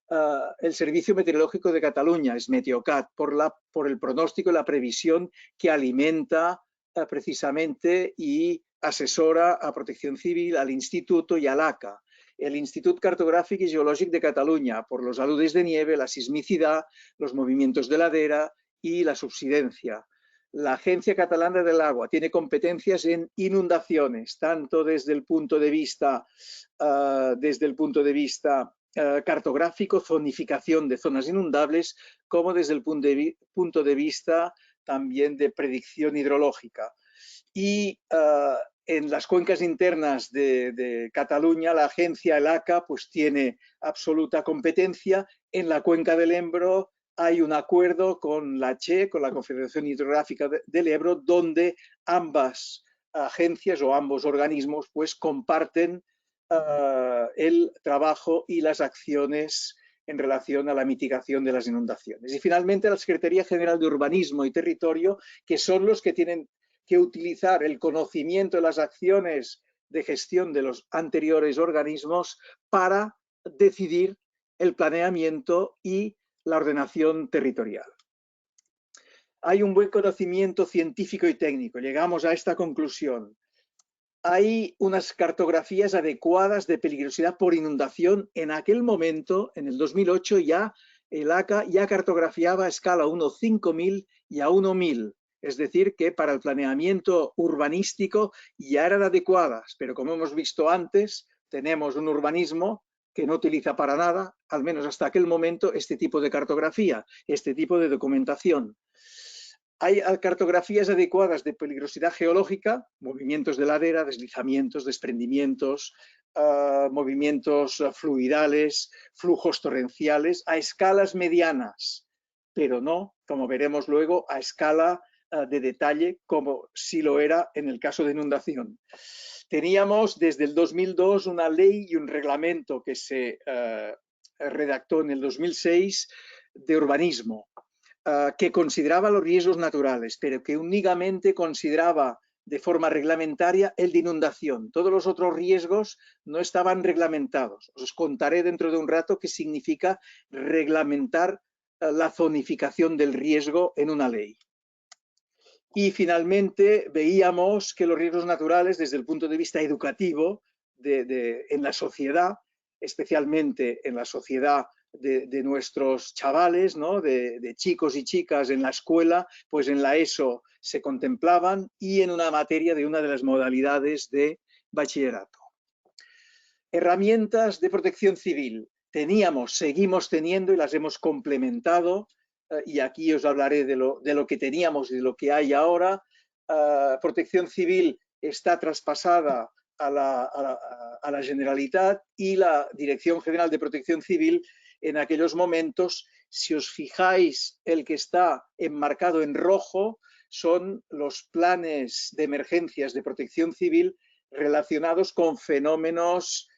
el Servicio Meteorológico de Cataluña, es Meteocat, por el pronóstico y la previsión que alimenta precisamente y asesora a Protección Civil, al Instituto y al ACA. El Institut Cartográfic y Geològic de Cataluña, por los aludes de nieve, la sismicidad, los movimientos de ladera y la subsidencia. La Agencia Catalana del Agua tiene competencias en inundaciones, tanto desde el punto de vista, cartográfico, zonificación de zonas inundables, como desde el punto de vista también de predicción hidrológica. Y en las cuencas internas de Cataluña, la agencia, el ACA, pues tiene absoluta competencia. En la cuenca del Ebro hay un acuerdo con la CHE, con la Confederación Hidrográfica del Ebro, donde ambas agencias o ambos organismos pues comparten el trabajo y las acciones en relación a la mitigación de las inundaciones. Y finalmente la Secretaría General de Urbanismo y Territorio, que son los que tienen que utilizar el conocimiento de las acciones de gestión de los anteriores organismos para decidir el planeamiento y la ordenación territorial. Hay un buen conocimiento científico y técnico. Llegamos a esta conclusión. Hay unas cartografías adecuadas de peligrosidad por inundación. En aquel momento, en el 2008, ya el ACA ya cartografiaba a escala 1.5000 y a 1.000. Es decir, que para el planeamiento urbanístico ya eran adecuadas, pero como hemos visto antes, tenemos un urbanismo que no utiliza para nada, al menos hasta aquel momento, este tipo de cartografía, este tipo de documentación. Hay cartografías adecuadas de peligrosidad geológica, movimientos de ladera, deslizamientos, desprendimientos, movimientos fluidales, flujos torrenciales, a escalas medianas, pero no, como veremos luego, a escala de detalle, como sí lo era en el caso de inundación. Teníamos desde el 2002 una ley y un reglamento que se redactó en el 2006 de urbanismo, que consideraba los riesgos naturales, pero que únicamente consideraba de forma reglamentaria el de inundación. Todos los otros riesgos no estaban reglamentados. Os contaré dentro de un rato qué significa reglamentar la zonificación del riesgo en una ley. Y finalmente veíamos que los riesgos naturales desde el punto de vista educativo en la sociedad, especialmente en la sociedad de nuestros chavales, ¿no? de chicos y chicas en la escuela, pues en la ESO se contemplaban y en una materia de una de las modalidades de bachillerato. Herramientas de protección civil. Teníamos, seguimos teniendo y las hemos complementado. Y aquí os hablaré de lo que teníamos y de lo que hay ahora. Protección Civil está traspasada a la Generalitat y la Dirección General de Protección Civil en aquellos momentos, si os fijáis, el que está enmarcado en rojo son los planes de emergencias de protección civil relacionados con fenómenos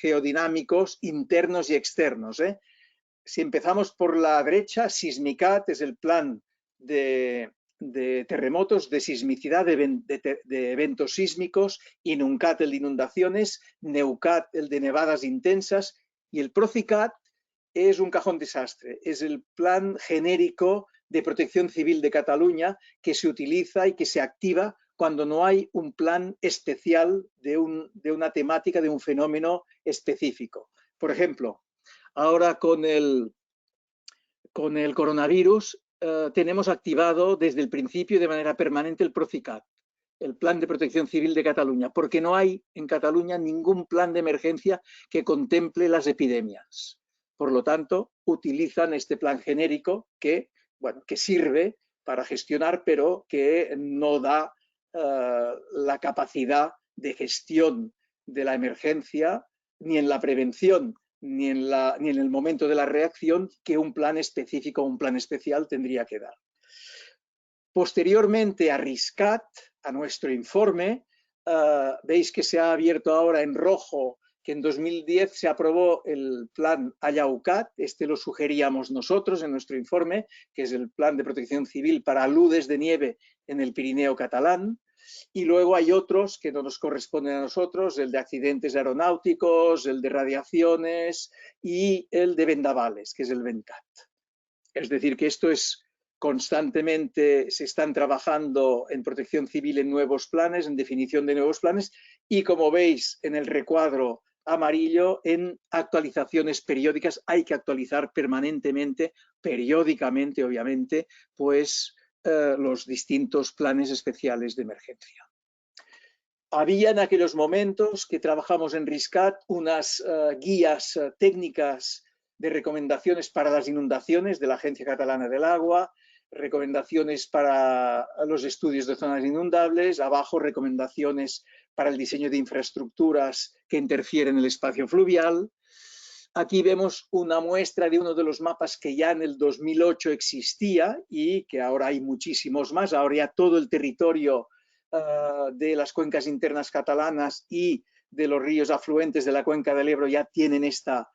geodinámicos internos y externos. Si empezamos por la derecha, Sismicat es el plan de terremotos, de sismicidad, de eventos sísmicos, Inuncat el de inundaciones, Neucat el de nevadas intensas y el Procicat es un cajón desastre, es el plan genérico de protección civil de Cataluña que se utiliza y que se activa cuando no hay un plan especial de una temática, de un fenómeno específico. Por ejemplo, ahora con el coronavirus tenemos activado desde el principio de manera permanente el Procicat, el Plan de Protección Civil de Cataluña, porque no hay en Cataluña ningún plan de emergencia que contemple las epidemias. Por lo tanto, utilizan este plan genérico que sirve para gestionar, pero que no da la capacidad de gestión de la emergencia ni en la prevención ni en el momento de la reacción que un plan específico o un plan especial tendría que dar. Posteriormente a RISCAT, a nuestro informe, veis que se ha abierto ahora en rojo que en 2010 se aprobó el plan Allaucat, este lo sugeríamos nosotros en nuestro informe, que es el plan de protección civil para aludes de nieve en el Pirineo catalán. Y luego hay otros que no nos corresponden a nosotros, el de accidentes aeronáuticos, el de radiaciones y el de vendavales, que es el VENCAT. Es decir, que esto es constantemente, se están trabajando en protección civil en nuevos planes, en definición de nuevos planes y, como veis en el recuadro amarillo, en actualizaciones periódicas. Hay que actualizar permanentemente, periódicamente, obviamente, pues los distintos planes especiales de emergencia. Había en aquellos momentos que trabajamos en RISCAT unas guías técnicas de recomendaciones para las inundaciones de la Agencia Catalana del Agua, recomendaciones para los estudios de zonas inundables, abajo recomendaciones para el diseño de infraestructuras que interfieren en el espacio fluvial. Aquí vemos una muestra de uno de los mapas que ya en el 2008 existía y que ahora hay muchísimos más. Ahora ya todo el territorio de las cuencas internas catalanas y de los ríos afluentes de la cuenca del Ebro ya tienen esta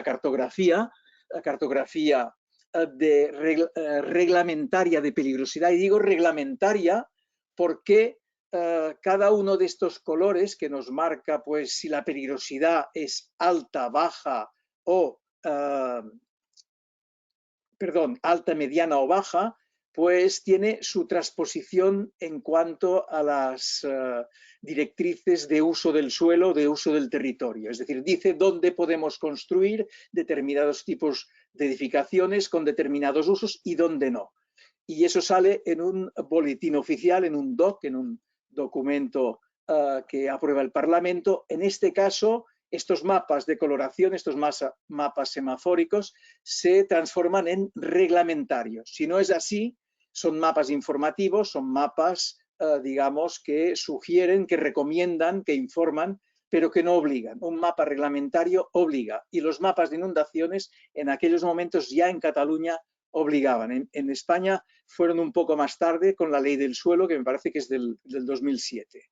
cartografía, la cartografía reglamentaria de peligrosidad. Y digo reglamentaria porque cada uno de estos colores que nos marca pues si la peligrosidad es alta, baja o alta, mediana o baja, pues tiene su transposición en cuanto a las directrices de uso del suelo, de uso del territorio. Es decir, dice dónde podemos construir determinados tipos de edificaciones con determinados usos y dónde no. Y eso sale en un boletín oficial, en un DOC, en un documento que aprueba el Parlamento. En este caso, estos mapas de coloración, estos mapas semafóricos, se transforman en reglamentarios. Si no es así, son mapas informativos, son mapas, digamos, que sugieren, que recomiendan, que informan, pero que no obligan. Un mapa reglamentario obliga. Y los mapas de inundaciones, en aquellos momentos ya en Cataluña, obligaban. En España fueron un poco más tarde con la ley del suelo, que me parece que es del 2007.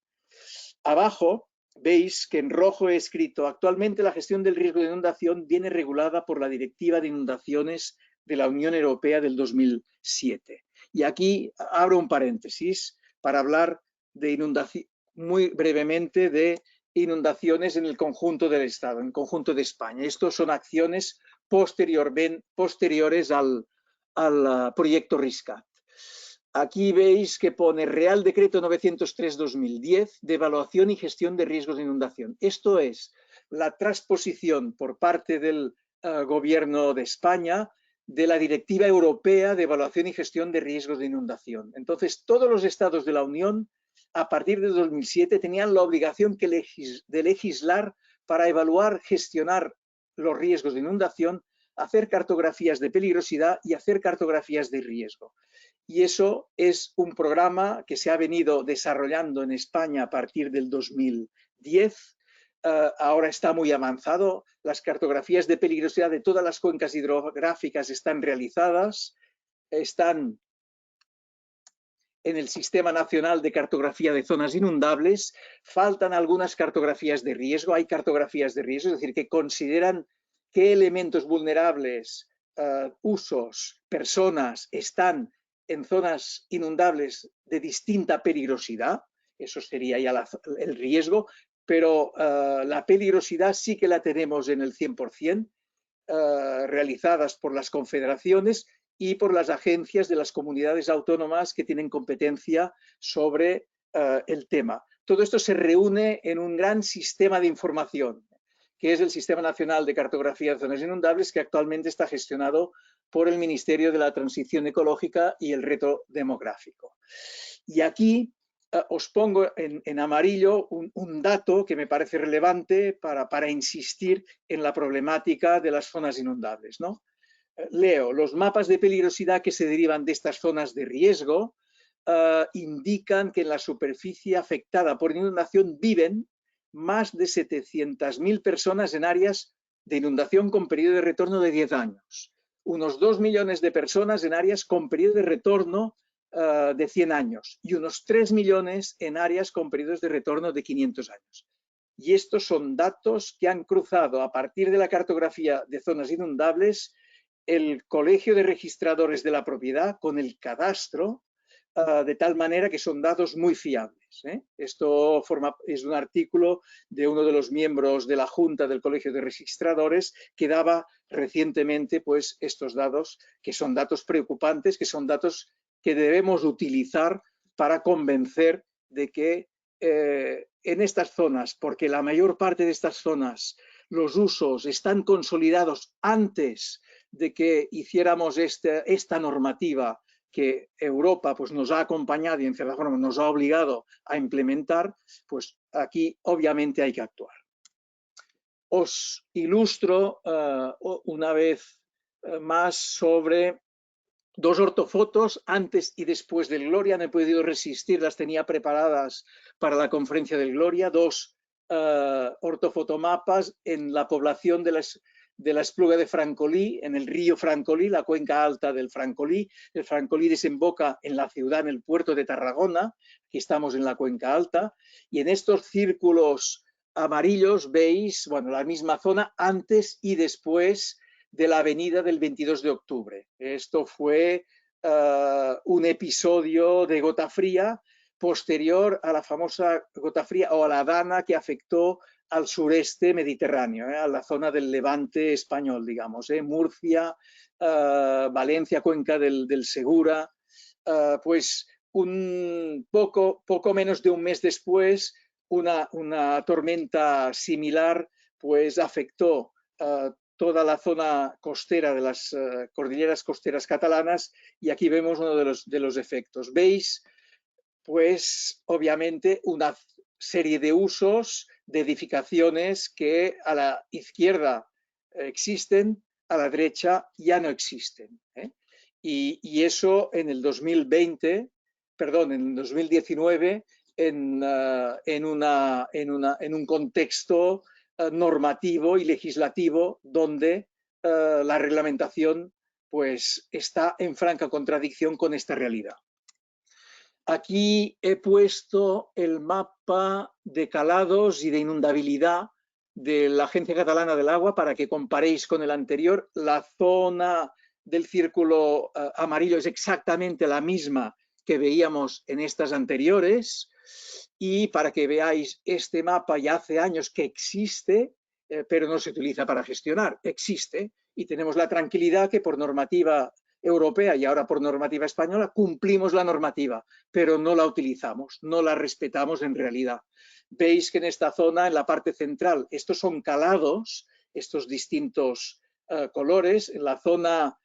Abajo veis que en rojo he escrito: actualmente la gestión del riesgo de inundación viene regulada por la Directiva de Inundaciones de la Unión Europea del 2007. Y aquí abro un paréntesis para hablar de inundación, muy brevemente, de inundaciones en el conjunto del Estado, en el conjunto de España. Estos son acciones posteriores al proyecto RISCAT. Aquí veis que pone Real Decreto 903/2010 de evaluación y gestión de riesgos de inundación. Esto es la transposición por parte del Gobierno de España de la Directiva Europea de Evaluación y Gestión de Riesgos de Inundación. Entonces, todos los estados de la Unión, a partir de 2007, tenían la obligación de legislar para evaluar, gestionar los riesgos de inundación, hacer cartografías de peligrosidad y hacer cartografías de riesgo. Y eso es un programa que se ha venido desarrollando en España a partir del 2010. Ahora está muy avanzado. Las cartografías de peligrosidad de todas las cuencas hidrográficas están realizadas, están en el Sistema Nacional de Cartografía de Zonas Inundables. Faltan algunas cartografías de riesgo. Hay cartografías de riesgo, es decir, que consideran qué elementos vulnerables, usos, personas están en zonas inundables de distinta peligrosidad. Eso sería ya el riesgo, pero la peligrosidad sí que la tenemos en el 100%, realizadas por las confederaciones y por las agencias de las comunidades autónomas que tienen competencia sobre el tema. Todo esto se reúne en un gran sistema de información, que es el Sistema Nacional de Cartografía de Zonas Inundables, que actualmente está gestionado por el Ministerio de la Transición Ecológica y el Reto Demográfico. Y aquí os pongo en amarillo un dato que me parece relevante para insistir en la problemática de las zonas inundables, ¿no? Leo: los mapas de peligrosidad que se derivan de estas zonas de riesgo indican que en la superficie afectada por inundación viven más de 700.000 personas en áreas de inundación con periodo de retorno de 10 años. Unos 2 millones de personas en áreas con periodo de retorno de 100 años y unos 3 millones en áreas con periodos de retorno de 500 años. Y estos son datos que han cruzado a partir de la cartografía de zonas inundables el Colegio de Registradores de la Propiedad con el cadastro de tal manera que son datos muy fiables. Esto es un artículo de uno de los miembros de la Junta del Colegio de Registradores que daba recientemente pues, estos datos, que son datos preocupantes, que son datos que debemos utilizar para convencer de que en estas zonas, porque la mayor parte de estas zonas, los usos están consolidados antes de que hiciéramos esta normativa que Europa pues, nos ha acompañado y en cierta forma nos ha obligado a implementar, pues aquí obviamente hay que actuar. Os ilustro una vez más sobre dos ortofotos antes y después del Gloria. No he podido resistir, las tenía preparadas para la conferencia del Gloria. Dos ortofotomapas en la población de la Espluga de Francolí, en el río Francolí, la cuenca alta del Francolí. El Francolí desemboca en la ciudad, en el puerto de Tarragona. Aquí estamos en la cuenca alta. Y en estos círculos amarillos veis, bueno, la misma zona antes y después de la avenida del 22 de octubre. Esto fue un episodio de gota fría posterior a la famosa gota fría o a la dana que afectó al sureste mediterráneo, a la zona del Levante español, digamos, Murcia, Valencia, cuenca del Segura. Pues un poco menos de un mes después, una tormenta similar pues afectó toda la zona costera de las cordilleras costeras catalanas y aquí vemos uno de los efectos. Veis, pues, obviamente una serie de usos de edificaciones que a la izquierda existen, a la derecha ya no existen. Y eso en el 2020, perdón, en el 2019, en un contexto normativo y legislativo donde la reglamentación pues, está en franca contradicción con esta realidad. Aquí he puesto el mapa de calados y de inundabilidad de la Agencia Catalana del Agua para que comparéis con el anterior. La zona del círculo amarillo es exactamente la misma que veíamos en estas anteriores. Y para que veáis, este mapa ya hace años que existe, pero no se utiliza para gestionar. Existe y tenemos la tranquilidad que por normativa europea y ahora por normativa española cumplimos la normativa, pero no la utilizamos, no la respetamos en realidad. Veis que en esta zona, en la parte central, estos son calados, estos distintos colores. En la zona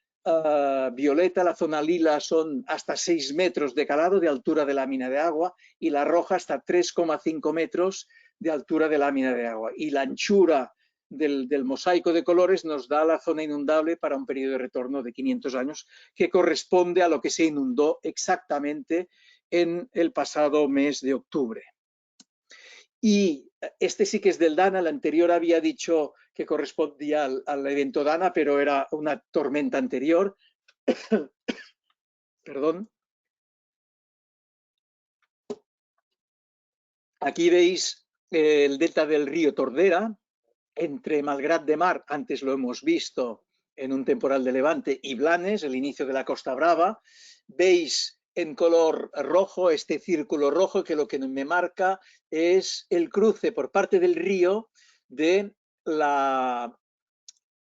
violeta, la zona lila son hasta 6 metros de calado de altura de lámina de agua y la roja hasta 3,5 metros de altura de lámina de agua. Y la anchura del mosaico de colores nos da la zona inundable para un periodo de retorno de 500 años, que corresponde a lo que se inundó exactamente en el pasado mes de octubre. Y este sí que es del Dana, el anterior había dicho que correspondía al evento Dana, pero era una tormenta anterior. Perdón. Aquí veis el delta del río Tordera, entre Malgrat de Mar, antes lo hemos visto en un temporal de levante, y Blanes, el inicio de la Costa Brava. Veis en color rojo este círculo rojo que lo que me marca es el cruce por parte del río de la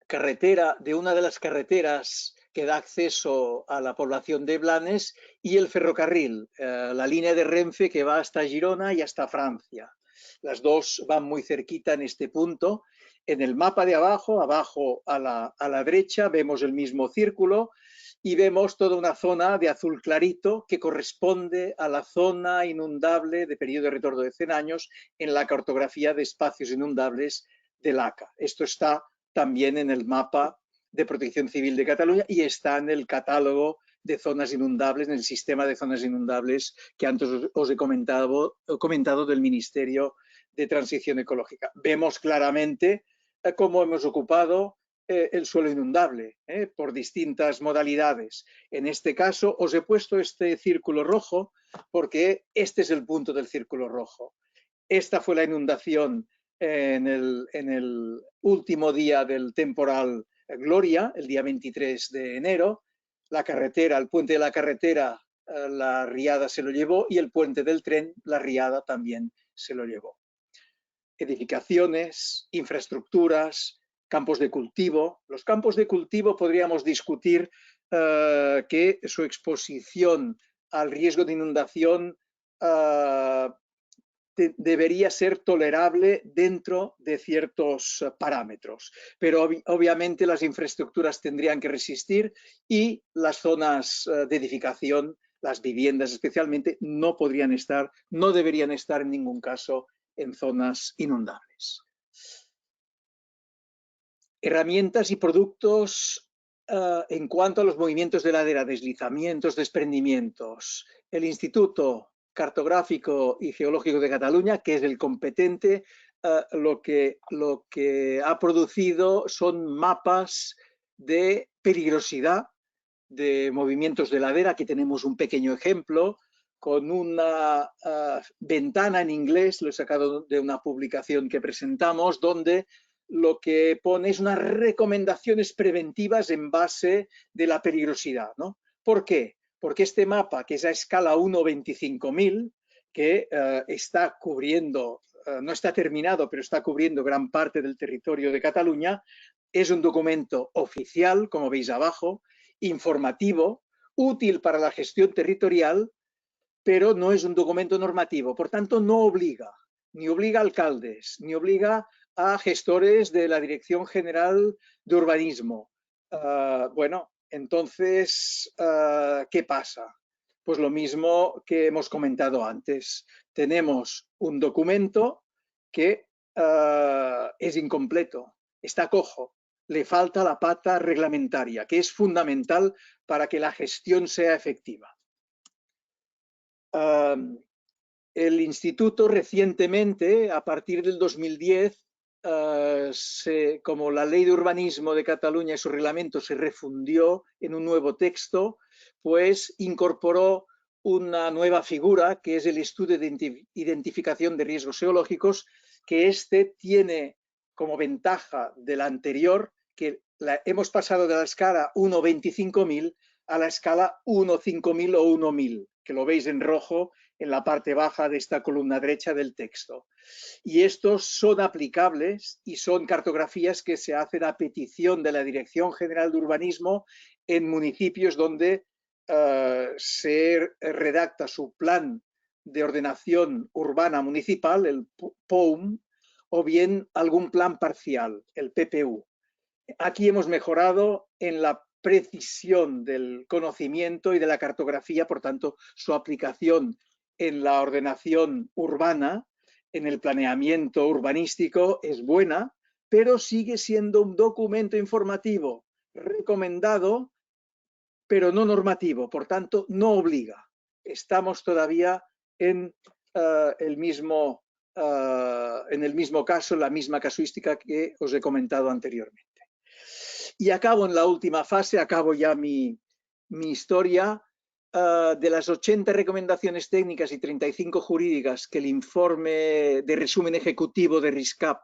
carretera, de una de las carreteras que da acceso a la población de Blanes y el ferrocarril, la línea de Renfe que va hasta Girona y hasta Francia. Las dos van muy cerquita en este punto. En el mapa de abajo a la derecha, vemos el mismo círculo y vemos toda una zona de azul clarito que corresponde a la zona inundable de periodo de retorno de 100 años en la cartografía de espacios inundables del ACA. Esto está también en el mapa de Protección Civil de Cataluña y está en el catálogo de zonas inundables, en el sistema de zonas inundables que antes os he comentado del Ministerio de Transición Ecológica. Vemos claramente cómo hemos ocupado el suelo inundable por distintas modalidades. En este caso os he puesto este círculo rojo porque este es el punto del círculo rojo. Esta fue la inundación en el último día del temporal Gloria, el día 23 de enero. La carretera, el puente de la carretera la riada se lo llevó y el puente del tren, la riada también se lo llevó. Edificaciones, infraestructuras, campos de cultivo. Los campos de cultivo podríamos discutir que su exposición al riesgo de inundación debería ser tolerable dentro de ciertos parámetros, pero obviamente las infraestructuras tendrían que resistir y las zonas de edificación, las viviendas especialmente, no deberían estar en ningún caso en zonas inundables. Herramientas y productos en cuanto a los movimientos de ladera, deslizamientos, desprendimientos. El Instituto Cartográfico y Geológico de Cataluña, que es el competente, lo que ha producido son mapas de peligrosidad de movimientos de ladera. Aquí tenemos un pequeño ejemplo con una ventana en inglés, lo he sacado de una publicación que presentamos, donde lo que pone es unas recomendaciones preventivas en base de la peligrosidad, ¿no? ¿Por qué? Porque este mapa, que es a escala 1/25.000, que está cubriendo, no está terminado, pero está cubriendo gran parte del territorio de Cataluña, es un documento oficial, como veis abajo, informativo, útil para la gestión territorial, pero no es un documento normativo. Por tanto, no obliga, ni obliga a alcaldes, ni obliga a gestores de la Dirección General de Urbanismo. Bueno, entonces, ¿qué pasa? Pues lo mismo que hemos comentado antes. Tenemos un documento que es incompleto, está cojo, le falta la pata reglamentaria, que es fundamental para que la gestión sea efectiva. El Instituto recientemente, a partir del 2010, como la Ley de Urbanismo de Cataluña y su reglamento se refundió en un nuevo texto, pues incorporó una nueva figura que es el estudio de identificación de riesgos geológicos, que tiene como ventaja de la anterior que hemos pasado de la escala 1/25.000 a la escala 1/5.000 o 1.000, que lo veis en rojo en la parte baja de esta columna derecha del texto. Y estos son aplicables y son cartografías que se hacen a petición de la Dirección General de Urbanismo en municipios donde se redacta su plan de ordenación urbana municipal, el POUM, o bien algún plan parcial, el PPU. Aquí hemos mejorado en la precisión del conocimiento y de la cartografía, por tanto, su aplicación en la ordenación urbana, en el planeamiento urbanístico es buena, pero sigue siendo un documento informativo recomendado, pero no normativo, por tanto, no obliga. Estamos todavía en el mismo caso, la misma casuística que os he comentado anteriormente. Y acabo en la última fase, acabo ya mi historia. De las 80 recomendaciones técnicas y 35 jurídicas que el informe de resumen ejecutivo de RISCAP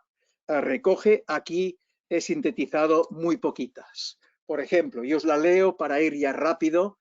recoge, aquí he sintetizado muy poquitas. Por ejemplo, yo os la leo para ir ya rápido.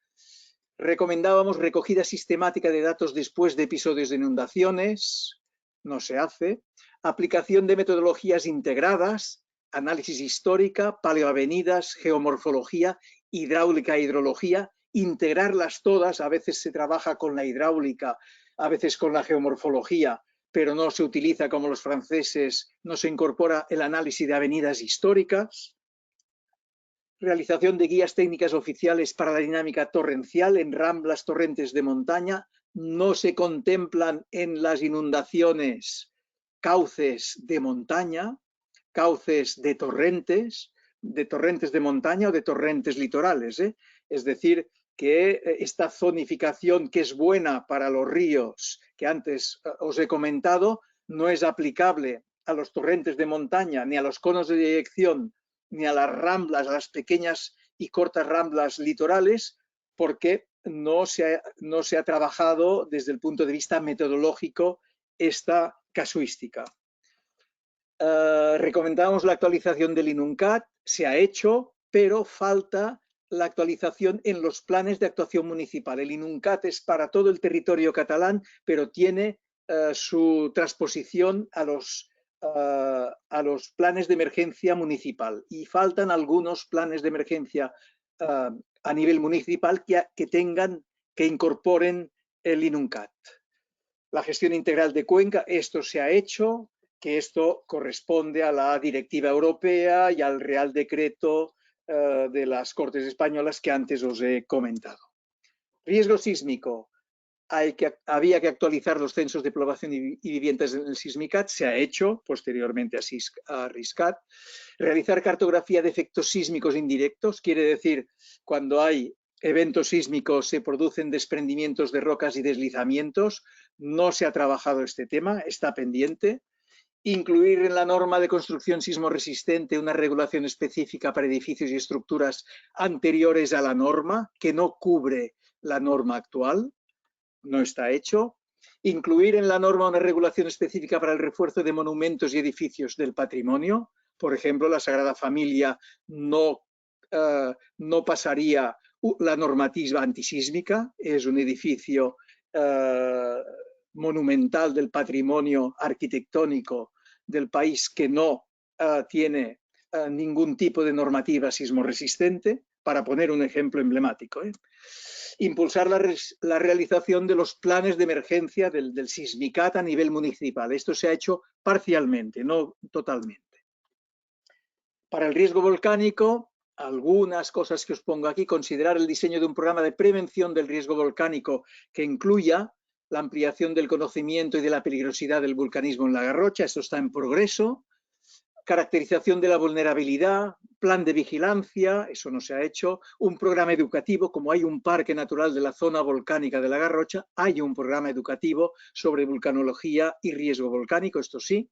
Recomendábamos recogida sistemática de datos después de episodios de inundaciones, no se hace. Aplicación de metodologías integradas, análisis histórica, paleoavenidas, geomorfología, hidráulica e hidrología, integrarlas todas. A veces se trabaja con la hidráulica, a veces con la geomorfología, pero no se utiliza como los franceses, no se incorpora el análisis de avenidas históricas. Realización de guías técnicas oficiales para la dinámica torrencial en ramblas, torrentes de montaña. No se contemplan en las inundaciones cauces de montaña, cauces de torrentes de montaña o de torrentes litorales, Es decir, que esta zonificación, que es buena para los ríos, que antes os he comentado, no es aplicable a los torrentes de montaña, ni a los conos de dirección, ni a las ramblas, a las pequeñas y cortas ramblas litorales, porque no se ha trabajado desde el punto de vista metodológico esta casuística. Recomendábamos la actualización del INUNCAT, se ha hecho, pero falta la actualización en los planes de actuación municipal. El INUNCAT es para todo el territorio catalán, pero tiene su transposición a los planes de emergencia municipal. Y faltan algunos planes de emergencia a nivel municipal que incorporen el INUNCAT. La gestión integral de cuenca, esto se ha hecho, que esto corresponde a la directiva europea y al Real Decreto de las Cortes Españolas que antes os he comentado. Riesgo sísmico. Había que actualizar los censos de población y viviendas en el Sismicat, se ha hecho posteriormente a RISCAT. Realizar cartografía de efectos sísmicos indirectos, quiere decir cuando hay eventos sísmicos se producen desprendimientos de rocas y deslizamientos. No se ha trabajado este tema, está pendiente. Incluir en la norma de construcción sismoresistente una regulación específica para edificios y estructuras anteriores a la norma, que no cubre la norma actual, no está hecho. Incluir en la norma una regulación específica para el refuerzo de monumentos y edificios del patrimonio. Por ejemplo, la Sagrada Familia no pasaría la normativa antisísmica, es un edificio monumental del patrimonio arquitectónico del país que no tiene ningún tipo de normativa sismoresistente, para poner un ejemplo emblemático. Impulsar la realización de los planes de emergencia del Sismicat a nivel municipal. Esto se ha hecho parcialmente, no totalmente. Para el riesgo volcánico, algunas cosas que os pongo aquí: considerar el diseño de un programa de prevención del riesgo volcánico que incluya la ampliación del conocimiento y de la peligrosidad del vulcanismo en la Garrocha. Esto está en progreso. Caracterización de la vulnerabilidad, plan de vigilancia, eso no se ha hecho. Un programa educativo, como hay un parque natural de la zona volcánica de la Garrocha, hay un programa educativo sobre vulcanología y riesgo volcánico, esto sí.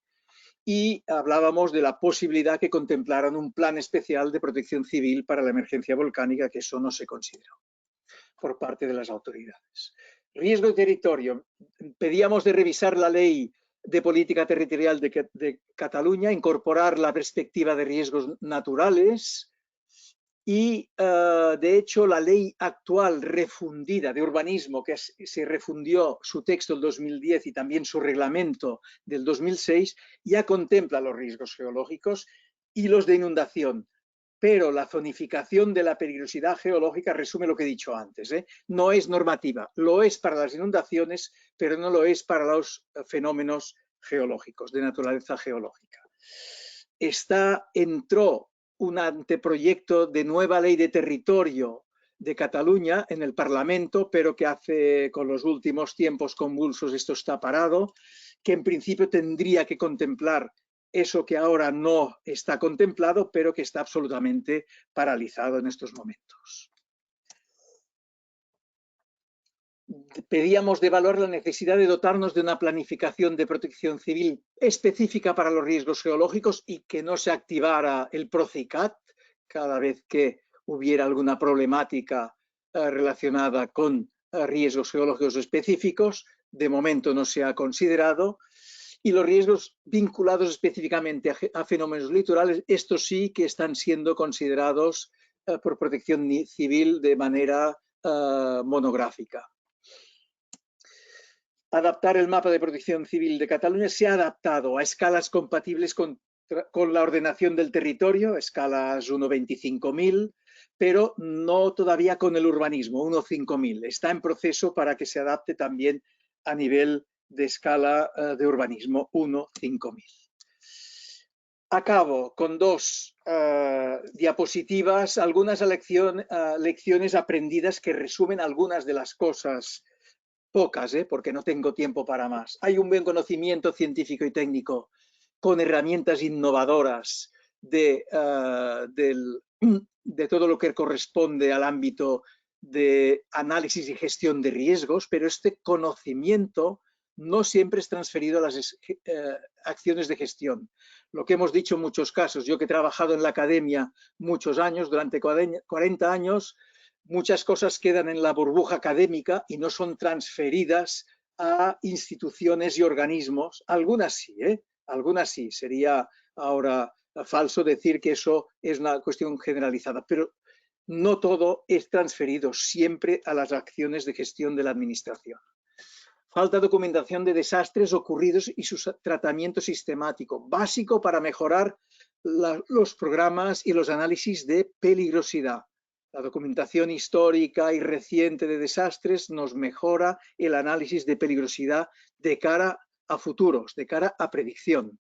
Y hablábamos de la posibilidad que contemplaran un plan especial de protección civil para la emergencia volcánica, que eso no se consideró por parte de las autoridades. Riesgo de territorio. Pedíamos de revisar la ley de política territorial de Cataluña, incorporar la perspectiva de riesgos naturales y, de hecho, la ley actual refundida de urbanismo, que se refundió su texto del 2010 y también su reglamento del 2006, ya contempla los riesgos geológicos y los de inundación. Pero la zonificación de la peligrosidad geológica resume lo que he dicho antes, no es normativa, lo es para las inundaciones, pero no lo es para los fenómenos geológicos, de naturaleza geológica. Entró un anteproyecto de nueva ley de territorio de Cataluña en el Parlamento, pero que con los últimos tiempos convulsos esto está parado, que en principio tendría que contemplar eso que ahora no está contemplado, pero que está absolutamente paralizado en estos momentos. Pedíamos de evaluar la necesidad de dotarnos de una planificación de protección civil específica para los riesgos geológicos y que no se activara el PROCICAT cada vez que hubiera alguna problemática relacionada con riesgos geológicos específicos. De momento no se ha considerado. Y los riesgos vinculados específicamente a fenómenos litorales, estos sí que están siendo considerados por protección civil de manera monográfica. Adaptar el mapa de protección civil de Cataluña se ha adaptado a escalas compatibles con la ordenación del territorio, escalas 1:25.000, pero no todavía con el urbanismo, 1:5.000. Está en proceso para que se adapte también a nivel de escala de urbanismo, 1:5.000. Acabo con dos diapositivas, algunas lecciones aprendidas que resumen algunas de las cosas, pocas, porque no tengo tiempo para más. Hay un buen conocimiento científico y técnico con herramientas innovadoras de todo lo que corresponde al ámbito de análisis y gestión de riesgos, pero este conocimiento no siempre es transferido a las acciones de gestión. Lo que hemos dicho en muchos casos, yo que he trabajado en la academia muchos años, durante 40 años, muchas cosas quedan en la burbuja académica y no son transferidas a instituciones y organismos. Algunas sí, algunas sí. Sería ahora falso decir que eso es una cuestión generalizada, pero no todo es transferido siempre a las acciones de gestión de la administración. Falta documentación de desastres ocurridos y su tratamiento sistemático, básico para mejorar los programas y los análisis de peligrosidad. La documentación histórica y reciente de desastres nos mejora el análisis de peligrosidad de cara a futuros, de cara a predicción.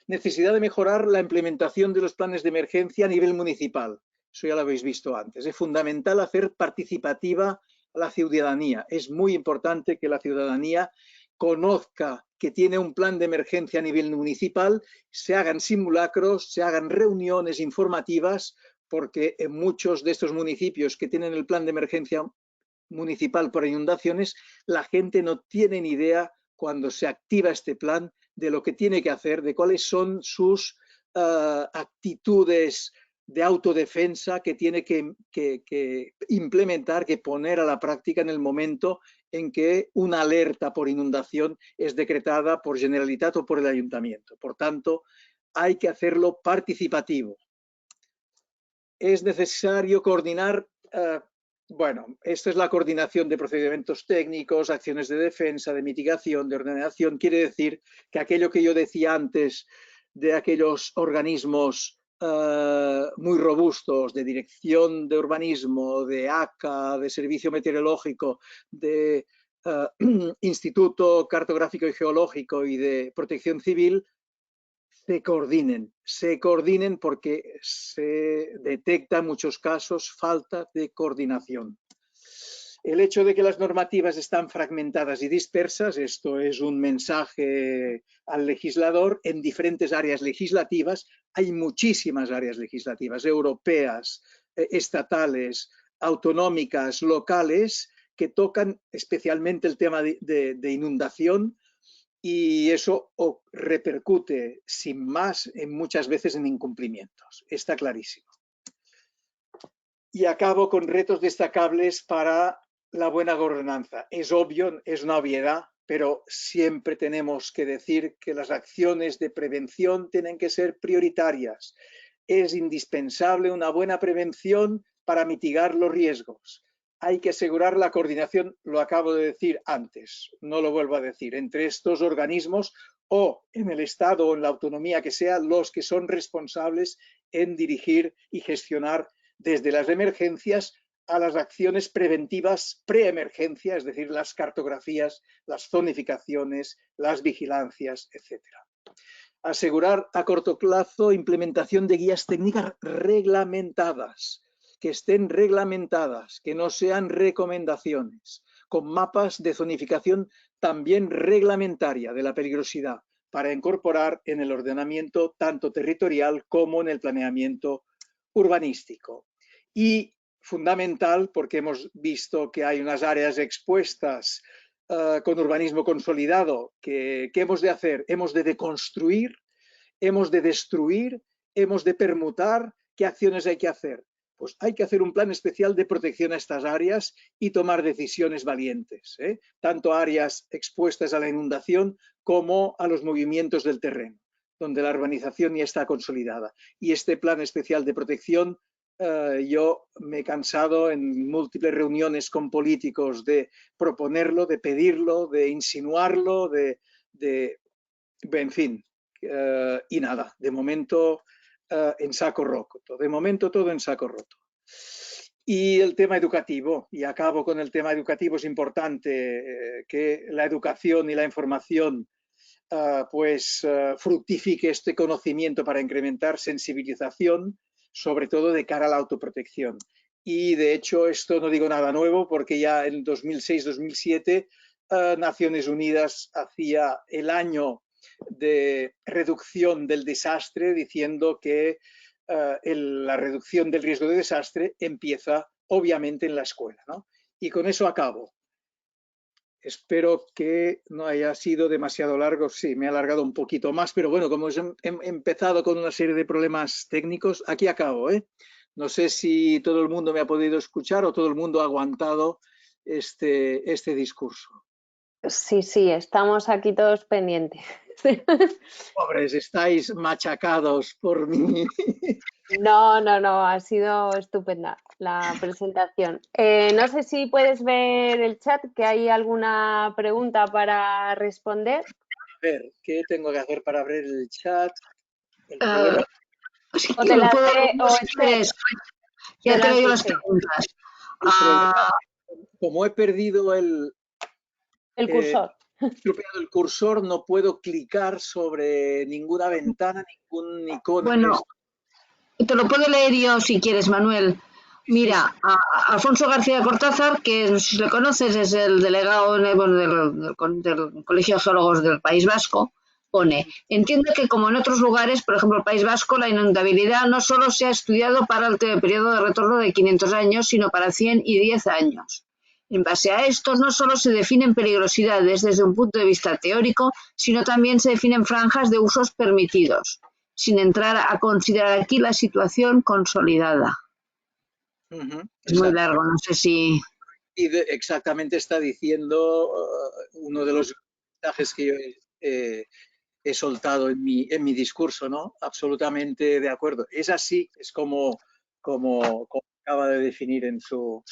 Necesidad de mejorar la implementación de los planes de emergencia a nivel municipal. Eso ya lo habéis visto antes. Es fundamental hacer participativa a la ciudadanía. Es muy importante que la ciudadanía conozca que tiene un plan de emergencia a nivel municipal, se hagan simulacros, se hagan reuniones informativas, porque en muchos de estos municipios que tienen el plan de emergencia municipal por inundaciones, la gente no tiene ni idea cuando se activa este plan de lo que tiene que hacer, de cuáles son sus actitudes de autodefensa que tiene que implementar, que poner a la práctica en el momento en que una alerta por inundación es decretada por Generalitat o por el Ayuntamiento. Por tanto, hay que hacerlo participativo. Es necesario coordinar, bueno, esta es la coordinación de procedimientos técnicos, acciones de defensa, de mitigación, de ordenación. Quiere decir que aquello que yo decía antes de aquellos organismos muy robustos de dirección de urbanismo, de ACA, de servicio meteorológico, de Instituto Cartográfico y Geológico y de Protección Civil, se coordinen porque se detecta en muchos casos falta de coordinación. El hecho de que las normativas están fragmentadas y dispersas, esto es un mensaje al legislador en diferentes áreas legislativas. Hay muchísimas áreas legislativas, europeas, estatales, autonómicas, locales, que tocan especialmente el tema de inundación, y eso repercute sin más muchas veces en incumplimientos. Está clarísimo. Y acabo con retos destacables para la buena gobernanza. Es obvio, es una obviedad, pero siempre tenemos que decir que las acciones de prevención tienen que ser prioritarias. Es indispensable una buena prevención para mitigar los riesgos. Hay que asegurar la coordinación, lo acabo de decir antes, no lo vuelvo a decir, entre estos organismos o en el Estado o en la autonomía que sea, los que son responsables en dirigir y gestionar desde las emergencias a las acciones preventivas pre-emergencia, es decir, las cartografías, las zonificaciones, las vigilancias, etc. Asegurar a corto plazo implementación de guías técnicas reglamentadas, que estén reglamentadas, que no sean recomendaciones, con mapas de zonificación también reglamentaria de la peligrosidad, para incorporar en el ordenamiento tanto territorial como en el planeamiento urbanístico. Y fundamental, porque hemos visto que hay unas áreas expuestas con urbanismo consolidado, ¿qué hemos de hacer? Hemos de deconstruir, hemos de destruir, hemos de permutar. ¿Qué acciones hay que hacer? Pues hay que hacer un plan especial de protección a estas áreas y tomar decisiones valientes, tanto áreas expuestas a la inundación como a los movimientos del terreno, donde la urbanización ya está consolidada. Y este plan especial de protección, yo me he cansado en múltiples reuniones con políticos de proponerlo, de pedirlo, de insinuarlo, en fin, y nada, de momento en saco roto, de momento todo en saco roto. Y el tema educativo, y acabo con el tema educativo, es importante que la educación y la información fructifique este conocimiento para incrementar sensibilización, sobre todo de cara a la autoprotección. Y de hecho esto no digo nada nuevo, porque ya en 2006-2007 Naciones Unidas hacía el año de reducción del desastre, diciendo que la reducción del riesgo de desastre empieza obviamente en la escuela, ¿no? Y con eso acabo. Espero que no haya sido demasiado largo. Sí, me he alargado un poquito más, pero bueno, como he empezado con una serie de problemas técnicos, aquí acabo, ¿eh? No sé si todo el mundo me ha podido escuchar o todo el mundo ha aguantado este discurso. Sí, sí, estamos aquí todos pendientes. Pobres, estáis machacados por mí. No, no, no, ha sido estupenda la presentación. No sé si puedes ver el chat, que hay alguna pregunta para responder. A ver, ¿qué tengo que hacer para abrir el chat? El Eh, problema, sí, O que te lo las puedo lee, leer o si Esther, quieres. te Ya te las leo las dice. preguntas. el problema, Ah, como he perdido El cursor. estropeado el cursor, no puedo clicar sobre ninguna ventana, ningún icono de bueno, esto. te lo puedo leer yo si quieres, Manuel. Sí, Mira, a Alfonso García Cortázar, que no sé si le conoces, es el delegado bueno, del Colegio de Geólogos del País Vasco, pone, entiendo que como en otros lugares, por ejemplo el País Vasco, la inundabilidad no solo se ha estudiado para el periodo de retorno de 500 años, sino para 100 y 10 años. En base a esto, no solo se definen peligrosidades desde un punto de vista teórico, sino también se definen franjas de usos permitidos, sin entrar a considerar aquí la situación consolidada. Es muy exacto. largo, no sé si... Y exactamente está diciendo uno de los mensajes que yo he soltado en mi discurso, ¿no? Absolutamente de acuerdo. Es así, es como acaba de definir en su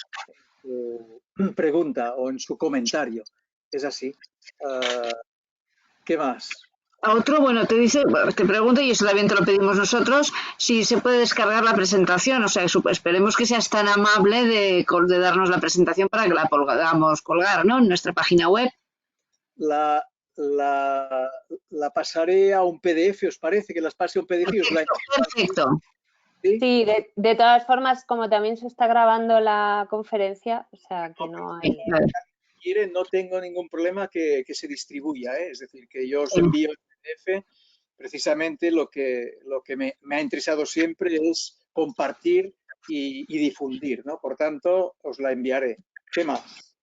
pregunta o en su comentario. Es así. ¿Qué más? A otro, bueno, te dice, bueno, te pregunta, y eso también te lo pedimos nosotros, si se puede descargar la presentación. O sea, esperemos que seas tan amable de darnos la presentación para que la podamos colgar, ¿no? En nuestra página web. La, la, la pasaré a un PDF, ¿os parece? Que las pase a un PDF y os la Perfecto, perfecto. ¿sí? Sí, de todas formas, como también se está grabando la conferencia, o sea que no hay. Vale, Quiere, no tengo ningún problema que se distribuya, ¿eh? Es decir, que yo os sí. envío el PDF. Precisamente lo que me ha interesado siempre es compartir y difundir, ¿no? Por tanto, os la enviaré. ¿Qué más?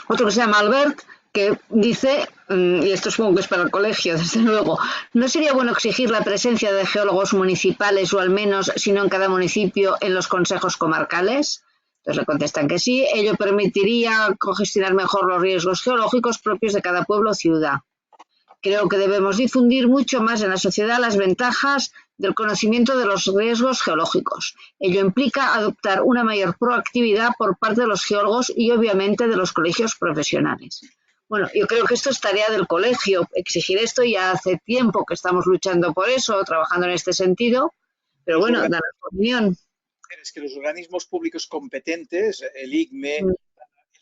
Otro que se llama Albert, que dice, y esto supongo que es para el colegio, desde luego, ¿no sería bueno exigir la presencia de geólogos municipales o al menos, si no en cada municipio, en los consejos comarcales? Entonces le contestan que sí, ello permitiría gestionar mejor los riesgos geológicos propios de cada pueblo o ciudad. Creo que debemos difundir mucho más en la sociedad las ventajas del conocimiento de los riesgos geológicos. Ello implica adoptar una mayor proactividad por parte de los geólogos y obviamente de los colegios profesionales. Bueno, yo creo que esto es tarea del colegio, exigir esto, ya hace tiempo que estamos luchando por eso, trabajando en este sentido, pero Los bueno, da la opinión. es que los organismos públicos competentes, el IGME, el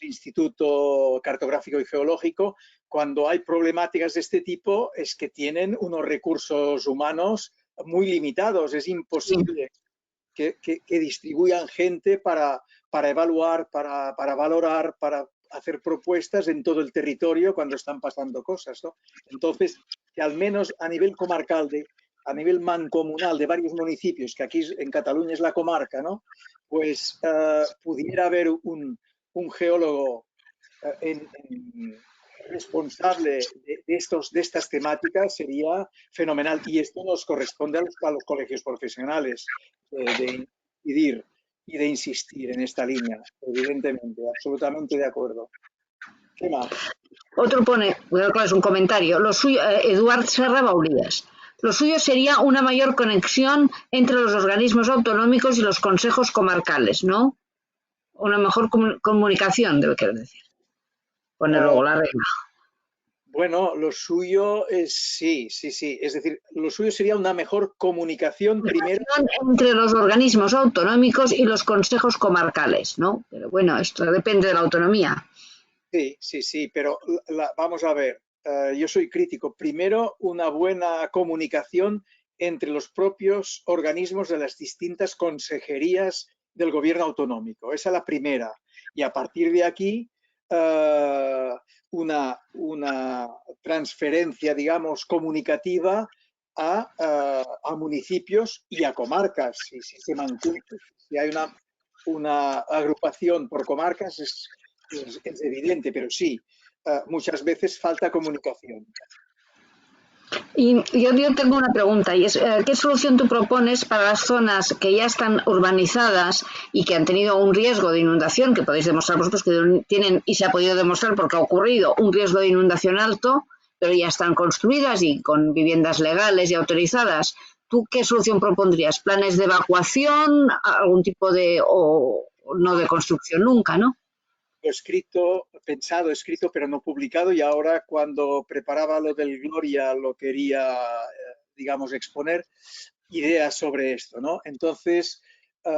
Instituto Cartográfico y Geológico, cuando hay problemáticas de este tipo, es que tienen unos recursos humanos muy limitados. Es imposible que distribuyan gente para evaluar, para valorar, para hacer propuestas en todo el territorio cuando están pasando cosas, ¿no? Entonces, que al menos a nivel comarcal, a nivel mancomunal de varios municipios, que aquí en Cataluña es la comarca, ¿no? Pues pudiera haber un geólogo responsable de estas temáticas sería fenomenal. Y esto nos corresponde a los colegios profesionales de incidir y de insistir en esta línea, evidentemente, absolutamente de acuerdo. ¿Qué más? Otro pone, bueno, es un comentario, lo suyo, Eduard Serra Baulías. Lo suyo sería una mayor conexión entre los organismos autonómicos y los consejos comarcales, ¿no? Una mejor comunicación, debe querer decir. Pone luego la regla. Bueno, lo suyo es sí. Es decir, lo suyo sería una mejor comunicación primero. Entre los organismos autonómicos y los consejos comarcales, ¿no? Pero bueno, esto depende de la autonomía. Sí, pero vamos a ver, yo soy crítico. Primero, una buena comunicación entre los propios organismos de las distintas consejerías del gobierno autonómico. Esa es la primera. Y a partir de aquí, una transferencia, digamos, comunicativa a municipios y a comarcas. Si hay una agrupación por comarcas, es evidente, pero sí, muchas veces falta comunicación. Y yo tengo una pregunta, y es, ¿qué solución tú propones para las zonas que ya están urbanizadas y que han tenido un riesgo de inundación, que podéis demostrar vosotros que tienen, y se ha podido demostrar porque ha ocurrido, un riesgo de inundación alto, pero ya están construidas y con viviendas legales y autorizadas? ¿Tú qué solución propondrías? ¿Planes de evacuación? ¿Algún tipo de, o no de construcción nunca, no? Escrito, pensado, escrito, pero no publicado, y ahora cuando preparaba lo del Gloria lo quería, digamos, exponer ideas sobre esto, ¿no? Entonces,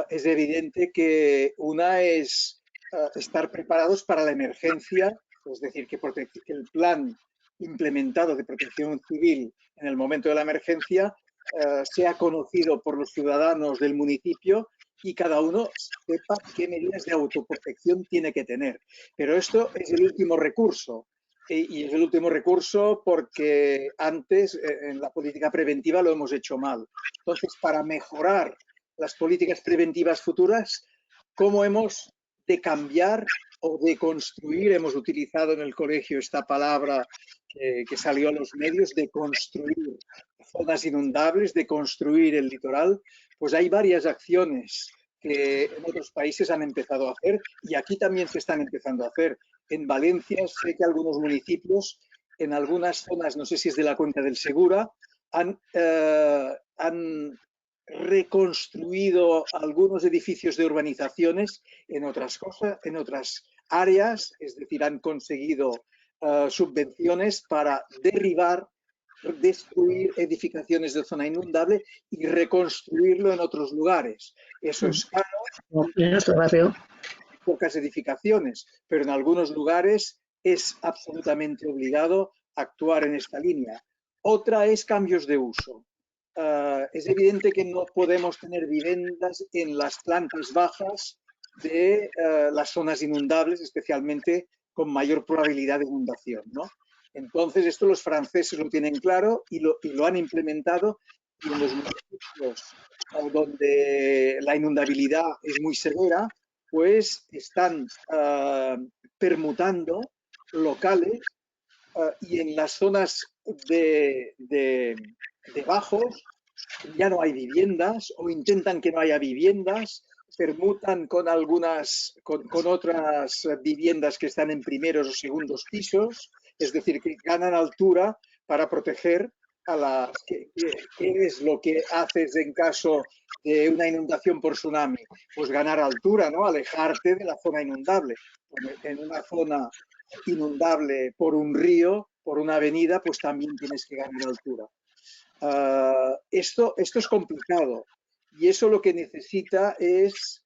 es evidente que una es estar preparados para la emergencia, es decir, que el plan implementado de protección civil en el momento de la emergencia sea conocido por los ciudadanos del municipio y cada uno sepa qué medidas de autoprotección tiene que tener. Pero esto es el último recurso. Y es el último recurso porque antes en la política preventiva lo hemos hecho mal. Entonces, para mejorar las políticas preventivas futuras, ¿cómo hemos de cambiar o de construir? Hemos utilizado en el colegio esta palabra que salió a los medios, de construir zonas inundables, de construir el litoral. Pues hay varias acciones que en otros países han empezado a hacer y aquí también se están empezando a hacer. En Valencia sé que algunos municipios, en algunas zonas, no sé si es de la cuenca del Segura, han reconstruido algunos edificios de urbanizaciones en otras cosas, en otras áreas, es decir, han conseguido subvenciones para derribar, destruir edificaciones de zona inundable y reconstruirlo en otros lugares. Eso es caro, En nuestro barrio. pocas edificaciones, pero en algunos lugares es absolutamente obligado actuar en esta línea. Otra es cambios de uso. Es evidente que no podemos tener viviendas en las plantas bajas de las zonas inundables, especialmente con mayor probabilidad de inundación, ¿no? Entonces, esto los franceses lo tienen claro y lo han implementado, y en los municipios donde la inundabilidad es muy severa, pues están permutando locales y en las zonas de bajos ya no hay viviendas o intentan que no haya viviendas, permutan con con otras viviendas que están en primeros o segundos pisos, es decir, que ganan altura para proteger a las... ¿Qué es lo que haces en caso de una inundación por tsunami? Pues ganar altura, ¿no? Alejarte de la zona inundable. En una zona inundable por un río, por una avenida, pues también tienes que ganar altura. Esto es complicado y eso lo que necesita es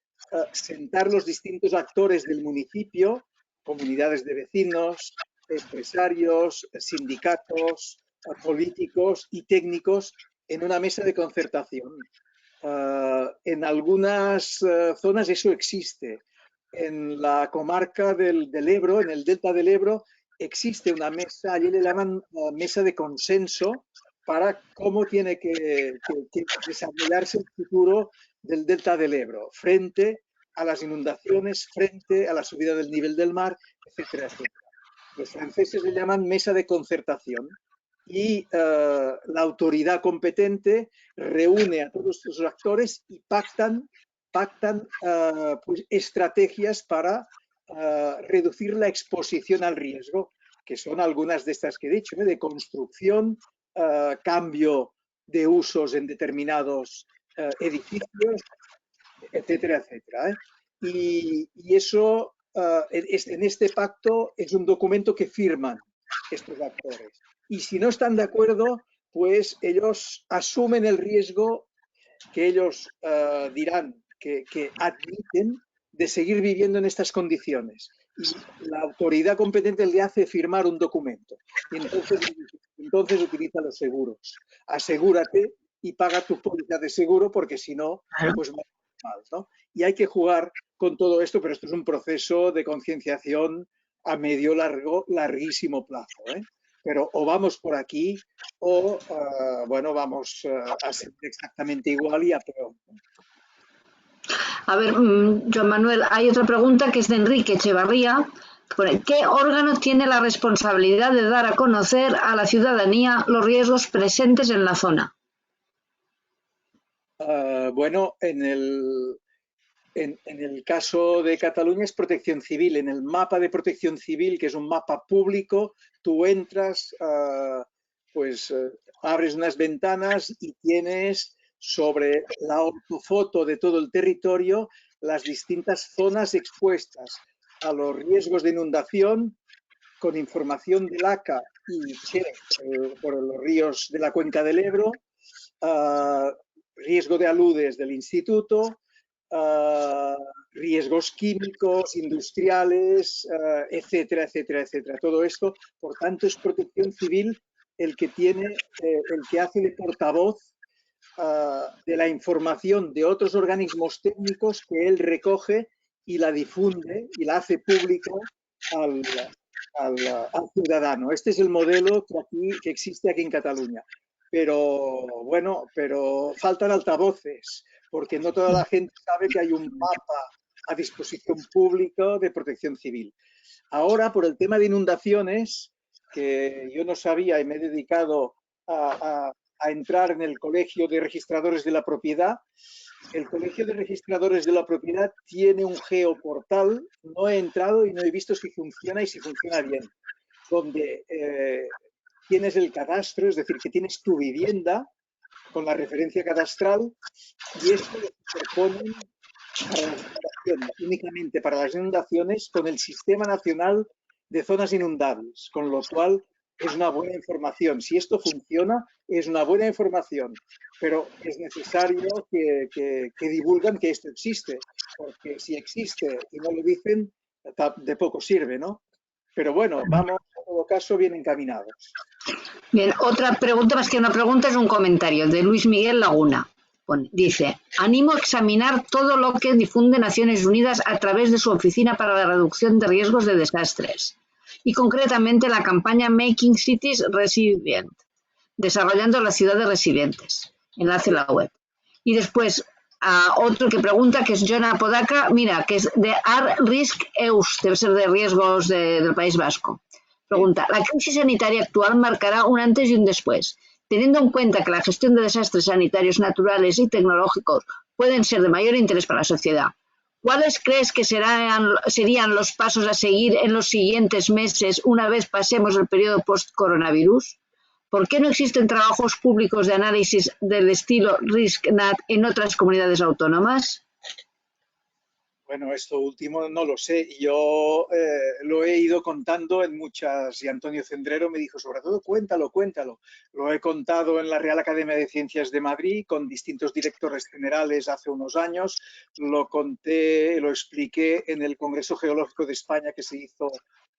sentar los distintos actores del municipio, comunidades de vecinos, empresarios, sindicatos, políticos y técnicos en una mesa de concertación. En algunas zonas eso existe. En la comarca del Ebro, en el delta del Ebro, existe una mesa, allí le llaman mesa de consenso, para cómo tiene que desarrollarse el futuro del delta del Ebro, frente a las inundaciones, frente a la subida del nivel del mar, etcétera, etcétera. Los franceses le llaman mesa de concertación y la autoridad competente reúne a todos estos actores y pactan pues, estrategias para reducir la exposición al riesgo, que son algunas de estas que he dicho, de construcción, cambio de usos en determinados edificios, etcétera, etcétera. Y eso, en este pacto, es un documento que firman estos actores. Y si no están de acuerdo, pues ellos asumen el riesgo que ellos dirán que admiten de seguir viviendo en estas condiciones. Y la autoridad competente le hace firmar un documento. Y entonces utiliza los seguros. Asegúrate y paga tu póliza de seguro porque si no, pues mal, ¿no? Y hay que jugar con todo esto, pero esto es un proceso de concienciación a medio larguísimo plazo, ¿eh? Pero o vamos por aquí o, bueno, vamos a ser exactamente igual y a peor. A ver, Joan Manuel, hay otra pregunta que es de Enrique Echevarría, ¿Qué órgano tiene la responsabilidad de dar a conocer a la ciudadanía los riesgos presentes en la zona? Bueno, en el caso de Cataluña es Protección Civil. En el mapa de Protección Civil, que es un mapa público, tú entras, abres unas ventanas y tienes sobre la ortofoto de todo el territorio las distintas zonas expuestas a los riesgos de inundación, con información del ACA y CHE por los ríos de la cuenca del Ebro, riesgo de aludes del instituto, riesgos químicos, industriales, etcétera, etcétera, etcétera. Todo esto, por tanto, es Protección Civil el que hace de portavoz de la información de otros organismos técnicos que él recoge y la difunde y la hace pública al ciudadano. Este es el modelo que existe aquí en Cataluña. Pero bueno, faltan altavoces, porque no toda la gente sabe que hay un mapa a disposición pública de Protección Civil. Ahora, por el tema de inundaciones, que yo no sabía y me he dedicado a entrar en el Colegio de Registradores de la Propiedad. El Colegio de Registradores de la Propiedad tiene un geoportal, no he entrado y no he visto si funciona y si funciona bien, donde tienes el cadastro, es decir, que tienes tu vivienda con la referencia cadastral y esto lo superponen para las inundaciones, únicamente para las inundaciones, con el Sistema Nacional de Zonas Inundables, con lo cual es una buena información. Si esto funciona, es una buena información, pero es necesario que divulgan que esto existe, porque si existe y no lo dicen, de poco sirve, ¿no? Pero bueno, vamos, en todo caso, bien encaminados. Bien, otra pregunta, más que una pregunta, es un comentario de Luis Miguel Laguna. Dice, animo a examinar todo lo que difunde Naciones Unidas a través de su Oficina para la Reducción de Riesgos de Desastres y concretamente la campaña Making Cities Resilient, desarrollando las ciudades resilientes. Enlace a la web. Y después a otro que pregunta, que es Jonah Apodaca, mira, que es de AR-Risk-EUS, debe ser de riesgos del País Vasco. Pregunta, ¿la crisis sanitaria actual marcará un antes y un después? Teniendo en cuenta que la gestión de desastres sanitarios naturales y tecnológicos pueden ser de mayor interés para la sociedad, ¿cuáles crees que serían los pasos a seguir en los siguientes meses una vez pasemos el periodo post-coronavirus? ¿Por qué no existen trabajos públicos de análisis del estilo RISC-NAT en otras comunidades autónomas? Bueno, esto último no lo sé. Yo lo he ido contando en muchas, y Antonio Cendrero me dijo, sobre todo, cuéntalo, cuéntalo. Lo he contado en la Real Academia de Ciencias de Madrid con distintos directores generales hace unos años. Lo conté, lo expliqué en el Congreso Geológico de España que se hizo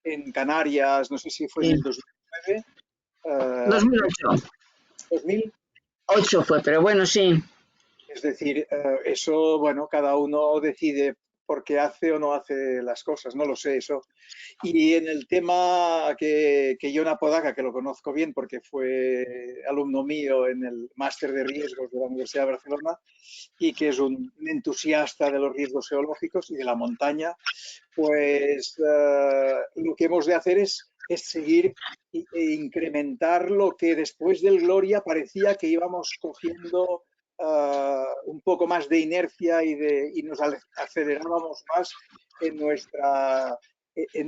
en Canarias, no sé si fue en el 2009. 2008. 2008 fue, pero bueno, sí. Es decir, eso, bueno, cada uno decide por qué hace o no hace las cosas, no lo sé eso. Y en el tema que Jonah Apodaca, que lo conozco bien porque fue alumno mío en el máster de riesgos de la Universidad de Barcelona y que es un entusiasta de los riesgos geológicos y de la montaña, pues lo que hemos de hacer es seguir e incrementar lo que después del Gloria parecía que íbamos cogiendo un poco más de inercia y nos acelerábamos más en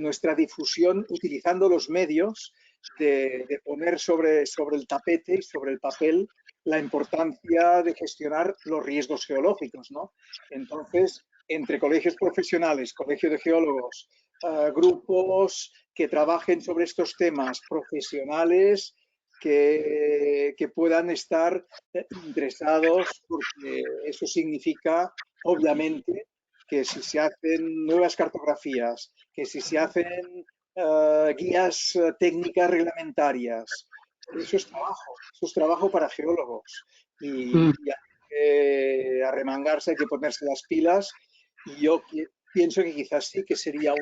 nuestra difusión utilizando los medios de poner sobre el tapete y sobre el papel la importancia de gestionar los riesgos geológicos, ¿no? Entonces, entre colegios profesionales, colegio de geólogos, grupos que trabajen sobre estos temas, profesionales que puedan estar interesados, porque eso significa, obviamente, que si se hacen nuevas cartografías, que si se hacen guías técnicas reglamentarias, eso es trabajo para geólogos y hay que arremangarse, hay que ponerse las pilas y yo pienso que quizás sí que sería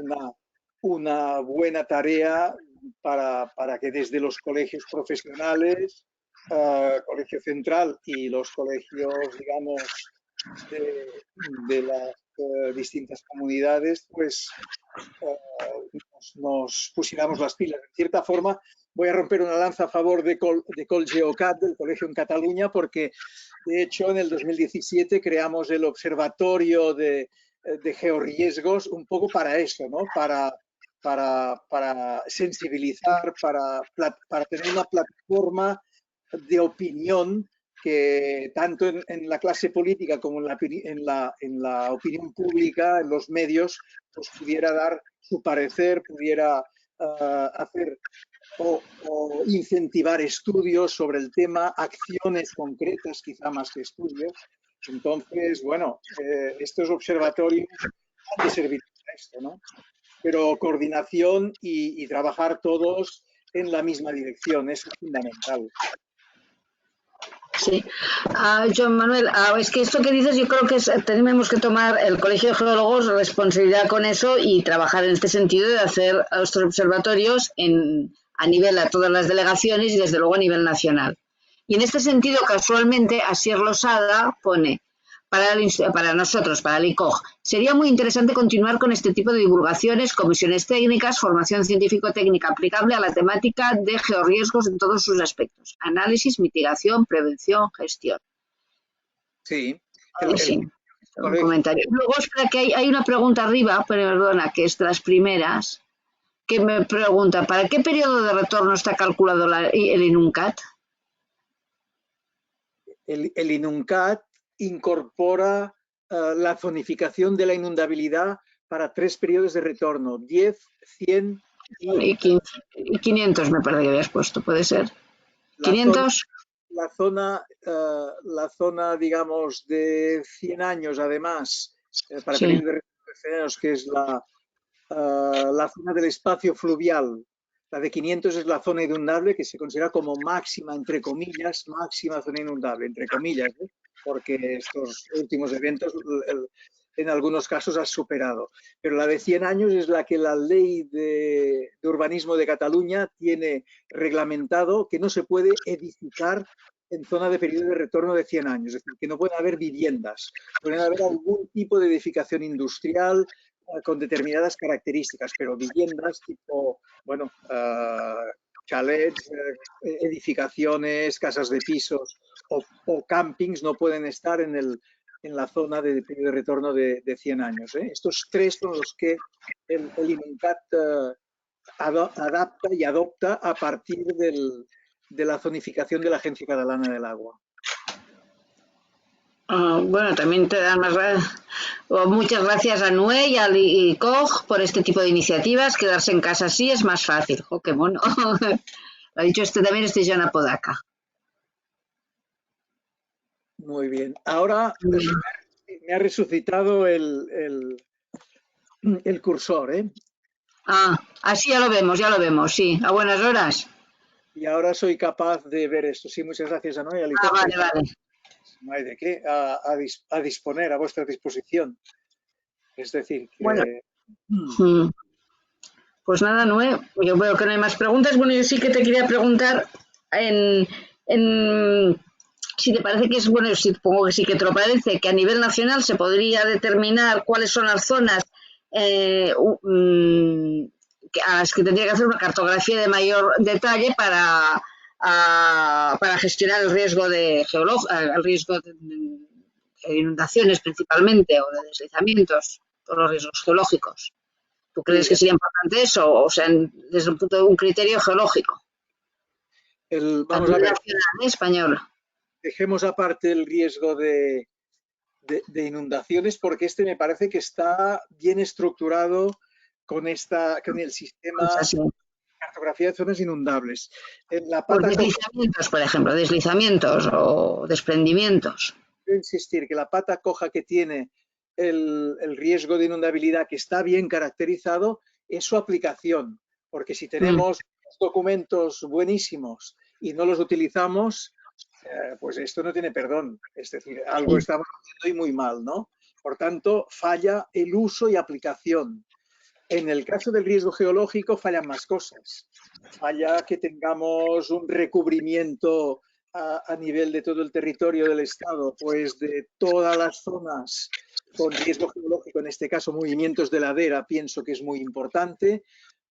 una buena tarea para que desde los colegios profesionales, Colegio Central y los colegios, digamos, de las distintas comunidades, pues nos pusiéramos las pilas. En cierta forma, voy a romper una lanza a favor de Colgeocat, del colegio en Cataluña, porque de hecho en el 2017 creamos el Observatorio de Georriesgos un poco para eso, ¿no? Para sensibilizar, para tener una plataforma de opinión que tanto en la clase política como en la opinión pública, en los medios, pues pudiera dar su parecer, pudiera hacer o incentivar estudios sobre el tema, acciones concretas quizá más que estudios. Entonces, bueno, estos observatorios han de servir para esto, ¿no? Pero coordinación y trabajar todos en la misma dirección, eso es fundamental. Sí. Joan Manuel, es que esto que dices yo creo que tenemos que tomar el Colegio de Geólogos responsabilidad con eso y trabajar en este sentido de hacer estos observatorios a nivel a todas las delegaciones y desde luego a nivel nacional. Y en este sentido, casualmente, Asier Losada pone, para nosotros, para el ICOG, sería muy interesante continuar con este tipo de divulgaciones, comisiones técnicas, formación científico-técnica aplicable a la temática de georriesgos en todos sus aspectos, análisis, mitigación, prevención, gestión. Sí. Un comentario. Luego, espera, que hay una pregunta arriba, perdona, que es de las primeras, que me pregunta, ¿para qué periodo de retorno está calculado el INUNCAT? El INUNCAT incorpora la zonificación de la inundabilidad para 3 periodos de retorno, 10, 100 y 500 me parece que habías puesto, ¿puede ser? 500. La zona, digamos, de 100 años, además, para periodos de retorno de 100 años, que es la zona del espacio fluvial. La de 500 es la zona inundable, que se considera como máxima, entre comillas, máxima zona inundable, entre comillas, ¿eh? Porque estos últimos eventos en algunos casos ha superado. Pero la de 100 años es la que la ley de urbanismo de Cataluña tiene reglamentado que no se puede edificar en zona de periodo de retorno de 100 años. Es decir, que no pueden haber viviendas, pueden haber algún tipo de edificación industrial, con determinadas características, pero viviendas tipo, bueno, chalets, edificaciones, casas de pisos o campings no pueden estar en la zona de periodo de retorno de 100 años. Estos 3 son los que el INUNCAT adapta y adopta a partir de la zonificación de la Agencia Catalana del Agua. Bueno, también te dan muchas gracias a Nue y al ICOG por este tipo de iniciativas. Quedarse en casa así es más fácil. ¡Oh, qué mono! Lo ha dicho también Joan Apodaca. Muy bien. Ahora me ha resucitado el cursor, ¿eh? Así ya lo vemos, sí. A buenas horas. Y ahora soy capaz de ver esto. Sí, muchas gracias a Nue y al ICOG. Vale. No hay de qué, a disponer, a vuestra disposición. Es decir, que... Bueno, pues nada, Nue, yo veo que no hay más preguntas. Bueno, yo sí que te quería preguntar si te parece que es bueno, supongo que sí que te lo parece, que a nivel nacional se podría determinar cuáles son las zonas a las que tendría que hacer una cartografía de mayor detalle para gestionar el riesgo de inundaciones principalmente o de deslizamientos por los riesgos geológicos. ¿Tú crees que sería importante eso? O sea, desde un punto de un criterio geológico. Vamos a ver. Nacional, español. Dejemos aparte el riesgo de inundaciones porque este me parece que está bien estructurado con el sistema de cartografía de zonas inundables. Deslizamientos, por ejemplo, deslizamientos o desprendimientos. Quiero insistir que la pata coja que tiene el riesgo de inundabilidad, que está bien caracterizado, es su aplicación. Porque si tenemos documentos buenísimos y no los utilizamos, pues esto no tiene perdón. Es decir, algo estamos haciendo y muy mal, ¿no? Por tanto, falla el uso y aplicación. En el caso del riesgo geológico fallan más cosas. Falla que tengamos un recubrimiento a nivel de todo el territorio del Estado, pues de todas las zonas con riesgo geológico, en este caso movimientos de ladera, pienso que es muy importante,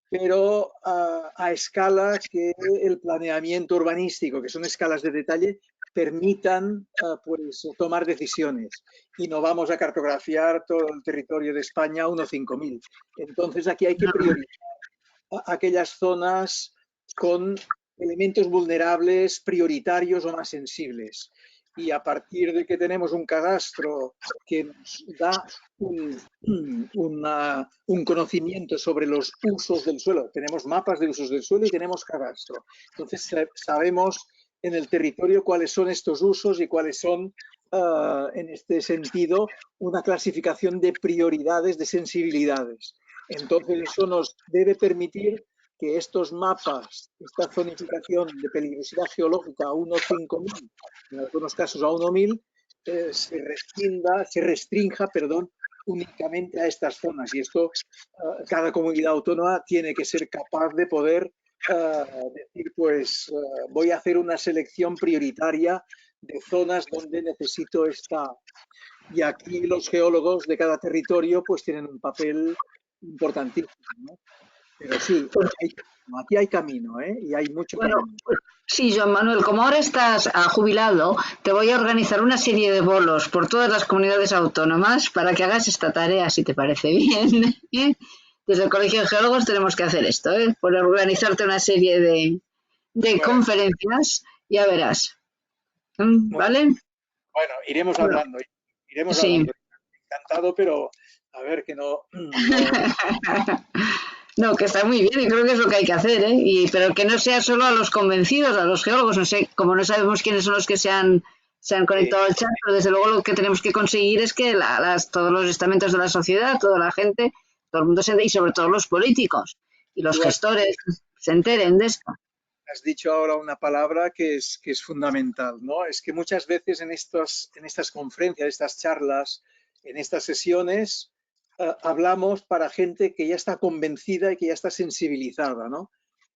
pero a escala que el planeamiento urbanístico, que son escalas de detalle, permitan pues, tomar decisiones. Y no vamos a cartografiar todo el territorio de España 1.5000. Entonces aquí hay que priorizar aquellas zonas con elementos vulnerables, prioritarios o más sensibles. Y a partir de que tenemos un cadastro que nos da un conocimiento sobre los usos del suelo, tenemos mapas de usos del suelo y tenemos cadastro. Entonces sabemos en el territorio cuáles son estos usos y cuáles son, en este sentido, una clasificación de prioridades, de sensibilidades. Entonces eso nos debe permitir que estos mapas, esta zonificación de peligrosidad geológica a 1.5000, en algunos casos a 1.000, se restrinja, únicamente a estas zonas. Y esto, cada comunidad autónoma tiene que ser capaz de poder decir, pues voy a hacer una selección prioritaria de zonas donde necesito esta. Y aquí los geólogos de cada territorio pues tienen un papel importantísimo, ¿no? Pero sí, aquí hay camino, ¿eh? Y hay mucho camino. Sí, Joan Manuel, como ahora estás jubilado, te voy a organizar una serie de bolos por todas las comunidades autónomas para que hagas esta tarea, si te parece bien. Desde el Colegio de Geólogos tenemos que hacer esto, por organizarte una serie de conferencias, ya verás. ¿Vale? Bueno, iremos hablando. Sí. Encantado, pero a ver que no... No, que está muy bien y creo que es lo que hay que hacer, pero que no sea solo a los convencidos, a los geólogos, no sé, como no sabemos quiénes son los que se han conectado al chat, pero desde luego lo que tenemos que conseguir es que todos los estamentos de la sociedad, toda la gente, todo el mundo y sobre todo los políticos y los gestores se enteren de esto. Has dicho ahora una palabra que es fundamental, ¿no? Es que muchas veces en estas conferencias, estas charlas, en estas sesiones, hablamos para gente que ya está convencida y que ya está sensibilizada, ¿no?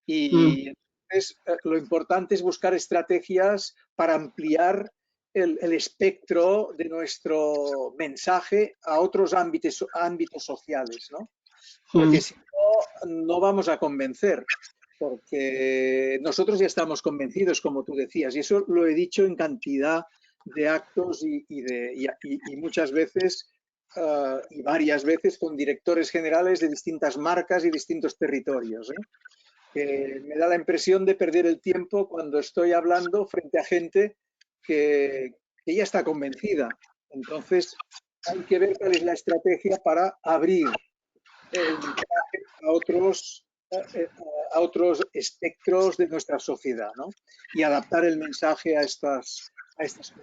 Y entonces lo importante es buscar estrategias para ampliar el espectro de nuestro mensaje a otros ámbitos sociales, ¿no? Porque si no, no vamos a convencer, porque nosotros ya estamos convencidos, como tú decías, y eso lo he dicho en cantidad de actos y muchas veces y varias veces con directores generales de distintas marcas y distintos territorios. Me da la impresión de perder el tiempo cuando estoy hablando frente a gente que ya está convencida. Entonces hay que ver cuál es la estrategia para abrir el mensaje a otros espectros de nuestra sociedad, ¿no? Y adaptar el mensaje a estas condiciones.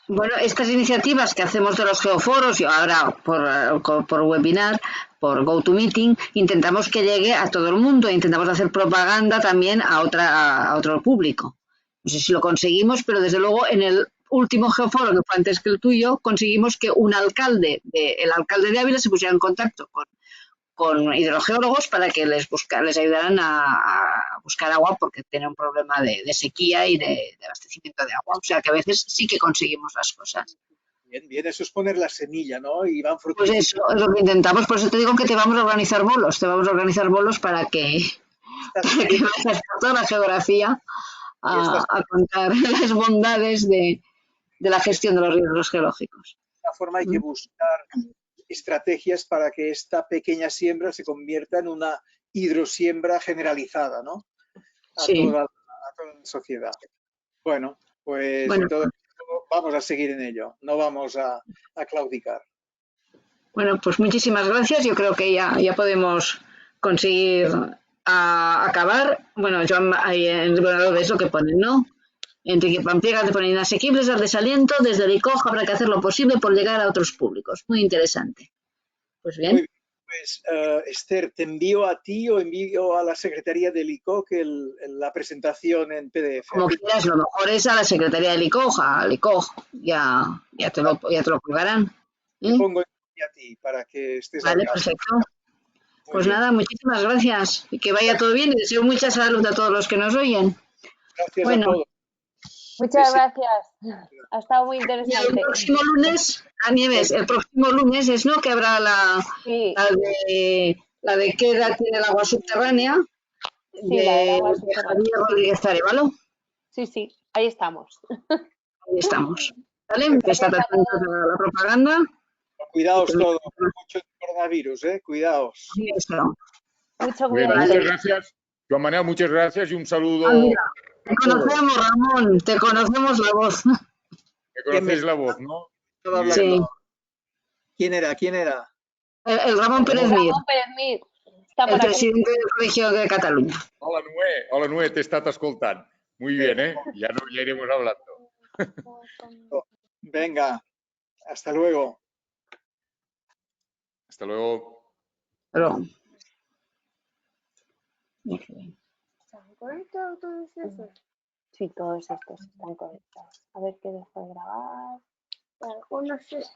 Bueno, estas iniciativas que hacemos de los geoforos y ahora por webinar, por GoToMeeting, intentamos que llegue a todo el mundo, intentamos hacer propaganda también a otro público. No sé si lo conseguimos, pero desde luego en el último geoforo, que fue antes que el tuyo, conseguimos que el alcalde de Ávila se pusiera en contacto con hidrogeólogos para que les ayudaran a buscar agua porque tienen un problema de sequía y de abastecimiento de agua. O sea que a veces sí que conseguimos las cosas. Bien, eso es poner la semilla, ¿no? Y van pues eso es lo que intentamos, por eso te digo que te vamos a organizar bolos, para que vayas por toda la geografía a contar las bondades de la gestión de los riesgos geológicos. De esta forma hay que buscar estrategias para que esta pequeña siembra se convierta en una hidrosiembra generalizada, ¿no? A toda la sociedad. Bueno, pues entonces vamos a seguir en ello, no vamos a claudicar. Bueno, pues muchísimas gracias. Yo creo que ya podemos conseguir acabar. Bueno, Joan, ves lo que ponen, ¿no? Enrique Pampliega te pone inasequibles al desaliento, desde el ICOG habrá que hacer lo posible por llegar a otros públicos. Muy interesante. Pues bien. Muy bien. Pues, Esther, ¿te envío a ti o envío a la Secretaría del ICOG la presentación en PDF? Como quieras, lo mejor es a la Secretaría del ICOG, al ICOG. Ya te lo colgarán. Te pongo a ti para que estés Vale, perfecto. Pues nada, muchísimas gracias y que vaya todo bien y deseo mucha salud a todos los que nos oyen. Gracias a todos. Muchas gracias. Ha estado muy Y el interesante. próximo lunes, a Nieves, el próximo lunes es, ¿no?, que habrá Sí, la de qué edad tiene el agua subterránea sí, la del agua de subterránea. Javier Rodríguez Arevalo. Sí, sí, ahí estamos. Ahí estamos. ¿Vale? Estad Gracias a atentos todos. a la propaganda. Cuidaos todos, mucho coronavirus, cuidaos. Y eso. Mucho Bueno, cuidado. muchas gracias. Joan Manuel, muchas gracias y un saludo Ah, mira, te a todos. conocemos, Ramón, te conocemos la voz. Me conocéis la voz, ¿no? Estaba Muy bien. hablando. Sí, ¿Quién era? el Ramón Pérez Mir, Ramon Pérez Mir está el por aquí. presidente del Colegio de Cataluña. Hola, Noé, t'he estat escoltant. Muy bien, Ya iremos hablando. Venga, hasta luego. Hasta luego. Pero, ¿Están conectados todos estos? Sí, todos estos están conectados. A ver qué dejo de grabar. Algunos sí.